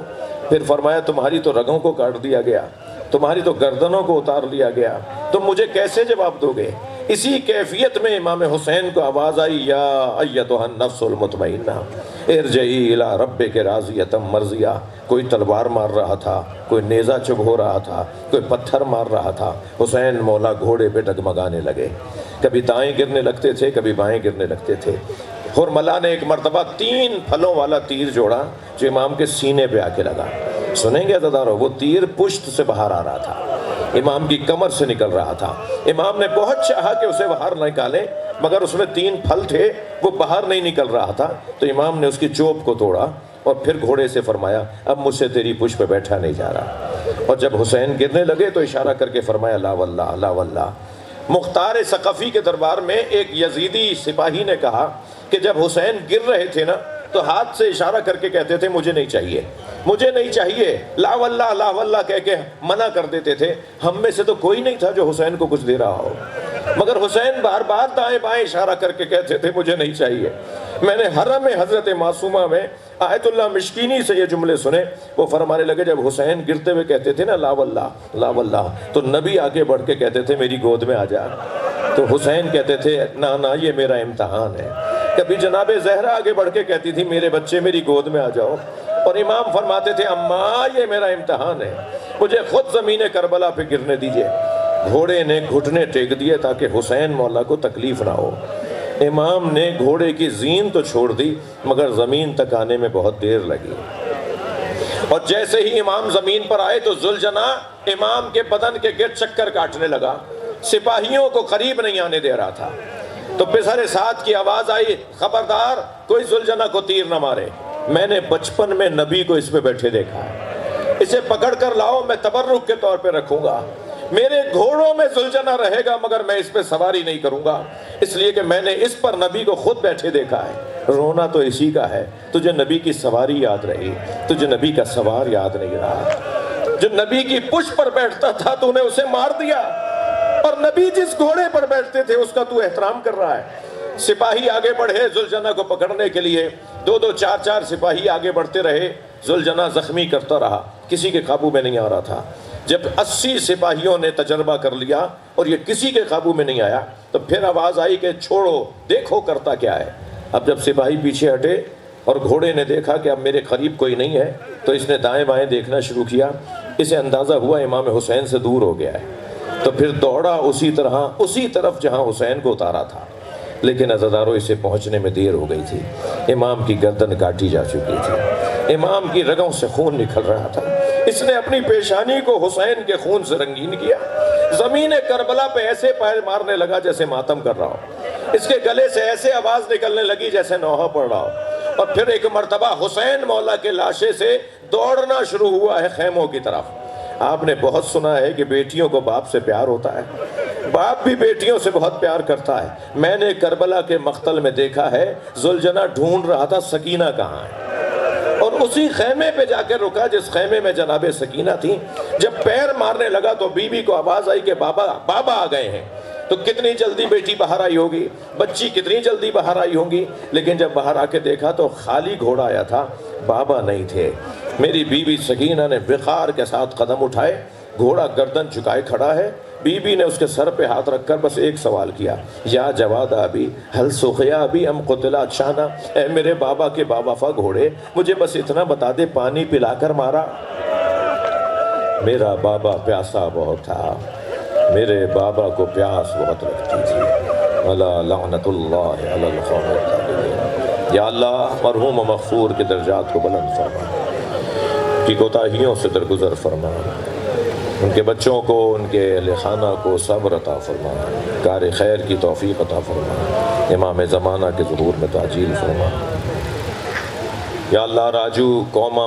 پھر فرمایا تمہاری تو رگوں کو کاٹ دیا گیا، تمہاری تو گردنوں کو اتار لیا گیا، تم مجھے کیسے جواب دو گے؟ اسی کیفیت میں امام حسین کو آواز آئی یا ایتھا النفس المطمئنہ ارجعی الی ربک راضیۃ مرضیہ۔ کوئی تلوار مار رہا تھا، کوئی نیزہ چبھو رہا تھا، کوئی پتھر مار رہا تھا، حسین مولا گھوڑے پہ ڈگمگانے لگے، کبھی دائیں گرنے لگتے تھے، کبھی بائیں گرنے لگتے تھے۔ حرملہ نے ایک مرتبہ 3 پھلوں والا تیر جوڑا جو امام کے سینے پہ آ کے لگا۔ سنیں گے عزادارو، وہ تیر پشت سے باہر آ رہا تھا، امام کی کمر سے نکل رہا تھا۔ امام نے بہت چاہا کہ اسے باہر نہ نکالیں، مگر اس میں 3 پھل تھے، وہ باہر نہیں نکل رہا تھا، تو امام نے اس کی چوب کو توڑا اور پھر گھوڑے سے فرمایا اب مجھ سے تیری پشت پہ بیٹھا نہیں جا رہا۔ اور جب حسین گرنے لگے تو اشارہ کر کے فرمایا لا واللہ لا واللہ۔ مختار ثقفی کے دربار میں ایک یزیدی سپاہی نے کہا کہ جب حسین گر رہے تھے نا تو ہاتھ سے اشارہ کر کے کہتے تھے مجھے نہیں چاہیے، مجھے نہیں چاہیے، لا واللہ کہہ کے منع کر دیتے تھے۔ ہم میں سے تو کوئی نہیں تھا جو حسین کو کچھ دے رہا ہو، مگر حسین بار بار دائیں بائیں اشارہ کر کے کہتے تھے مجھے نہیں چاہیے۔ میں نے حرم حضرت معصومہ میں آیت اللہ مشکینی سے یہ جملے سنے، وہ فرمانے لگے جب حسین گرتے ہوئے کہتے تھے نا لا واللہ، تو نبی آگے بڑھ کے کہتے تھے میری گود میں آ جا، تو حسین کہتے تھے نا یہ میرا امتحان ہے۔ کبھی جناب زہرا آگے بڑھ کے کہتی تھی میرے بچے میری گود میں آ جاؤ، اور امام فرماتے تھے اماں یہ میرا امتحان ہے، مجھے خود زمین کربلا پہ گرنے دیجئے۔ گھوڑے نے گھٹنے ٹیک دیے تاکہ حسین مولا کو تکلیف نہ ہو۔ امام نے گھوڑے کی زین تو چھوڑ دی مگر زمین تک آنے میں بہت دیر لگی، اور جیسے ہی امام زمین پر آئے تو ذوالجناح امام کے بدن کے گرد چکر کاٹنے لگا، سپاہیوں کو قریب نہیں آنے دے رہا تھا۔ تو پسر ساتھ کی آواز آئی خبردار کوئی ذوالجناح کو تیر نہ مارے، میں نے بچپن میں نبی کو اس پہ بیٹھے دیکھا ہے، اسے پکڑ کر لاؤ میں تبرک کے طور پہ رکھوں گا، میرے گھوڑوں میں ذوالجناح رہے گا مگر میں اس پہ سواری نہیں کروں گا، اس لیے کہ میں نے اس پر نبی کو خود بیٹھے دیکھا ہے۔ رونا تو اسی کا ہے، تجھے نبی کی سواری یاد رہی، تجھے نبی کا سوار یاد نہیں رہا۔ جو نبی کی پشت پر بیٹھتا تھا تو نے اسے مار دیا، اور نبی جس گھوڑے پر بیٹھتے تھے اس کا تو احترام کر رہا ہے۔ سپاہی آگے بڑھے ذوالجناح کو پکڑنے کے لیے، 2 4 سپاہی آگے بڑھتے رہے، ذوالجناح زخمی کرتا رہا، کسی کے قابو میں نہیں آ رہا تھا۔ جب 80 سپاہیوں نے تجربہ کر لیا اور یہ کسی کے قابو میں نہیں آیا تو پھر آواز آئی کہ چھوڑو دیکھو کرتا کیا ہے۔ اب جب سپاہی پیچھے ہٹے اور گھوڑے نے دیکھا کہ اب میرے قریب کوئی نہیں ہے تو اس نے دائیں بائیں دیکھنا شروع کیا، اسے اندازہ ہوا امام حسین سے دور ہو گیا ہے، تو پھر دوڑا اسی طرف جہاں حسین کو اتارا تھا، لیکن عزادارو اسے پہنچنے میں دیر ہو گئی تھی، امام کی گردن کاٹی جا چکی تھی۔ امام کی رگوں سے خون نکل رہا تھا، اس نے اپنی پیشانی کو حسین کے خون سے رنگین کیا، زمین کربلا پہ ایسے پیر مارنے لگا جیسے ماتم کر رہا ہو، اس کے گلے سے ایسے آواز نکلنے لگی جیسے نوحہ پڑھ رہا ہو، اور پھر ایک مرتبہ حسین مولا کے لاشے سے دوڑنا شروع ہوا ہے خیموں کی طرف۔ آپ نے بہت سنا ہے کہ بیٹیوں کو باپ سے پیار ہوتا ہے، باپ بھی بیٹیوں سے بہت پیار کرتا ہے۔ میں نے کربلا کے مقتل میں دیکھا ہے ذوالجناح ڈھونڈ رہا تھا سکینہ کہاں ہے، اور اسی خیمے پہ جا کے رکا جس خیمے میں جناب سکینہ تھی۔ جب پیر مارنے لگا تو بی بی کو آواز آئی کہ بابا آ گئے ہیں، تو کتنی جلدی بیٹی باہر آئی ہوگی، بچی کتنی جلدی باہر آئی ہوگی، لیکن جب باہر آ کے دیکھا تو خالی گھوڑا آیا تھا، بابا نہیں تھے۔ میری بی بی سکینہ نے وقار کے ساتھ قدم اٹھائے، گھوڑا گردن جھکائے کھڑا ہے، بی بی نے اس کے سر پہ ہاتھ رکھ کر بس ایک سوال کیا، یا جواد ابی ہل سخیا ابی ام قتلا شانا، اے میرے بابا کے باوفا گھوڑے، مجھے بس اتنا بتا دے پانی پلا کر مارا؟ میرا بابا پیاسا بہت تھا، میرے بابا کو پیاس بہت لگتی تھی۔ الا لعنت اللہ علی القوم الظالمین۔ یا اللہ مرحوم و مغفور کے درجات کو بلند فرما، کی کوتاہیوں سے درگزر فرما، ان کے بچوں کو، ان کے اہل خانہ کو صبر عطا فرما، کار خیر کی توفیق عطا فرما، امام زمانہ کے ظہور میں تعجیل فرما۔ یا اللہ راجو قوم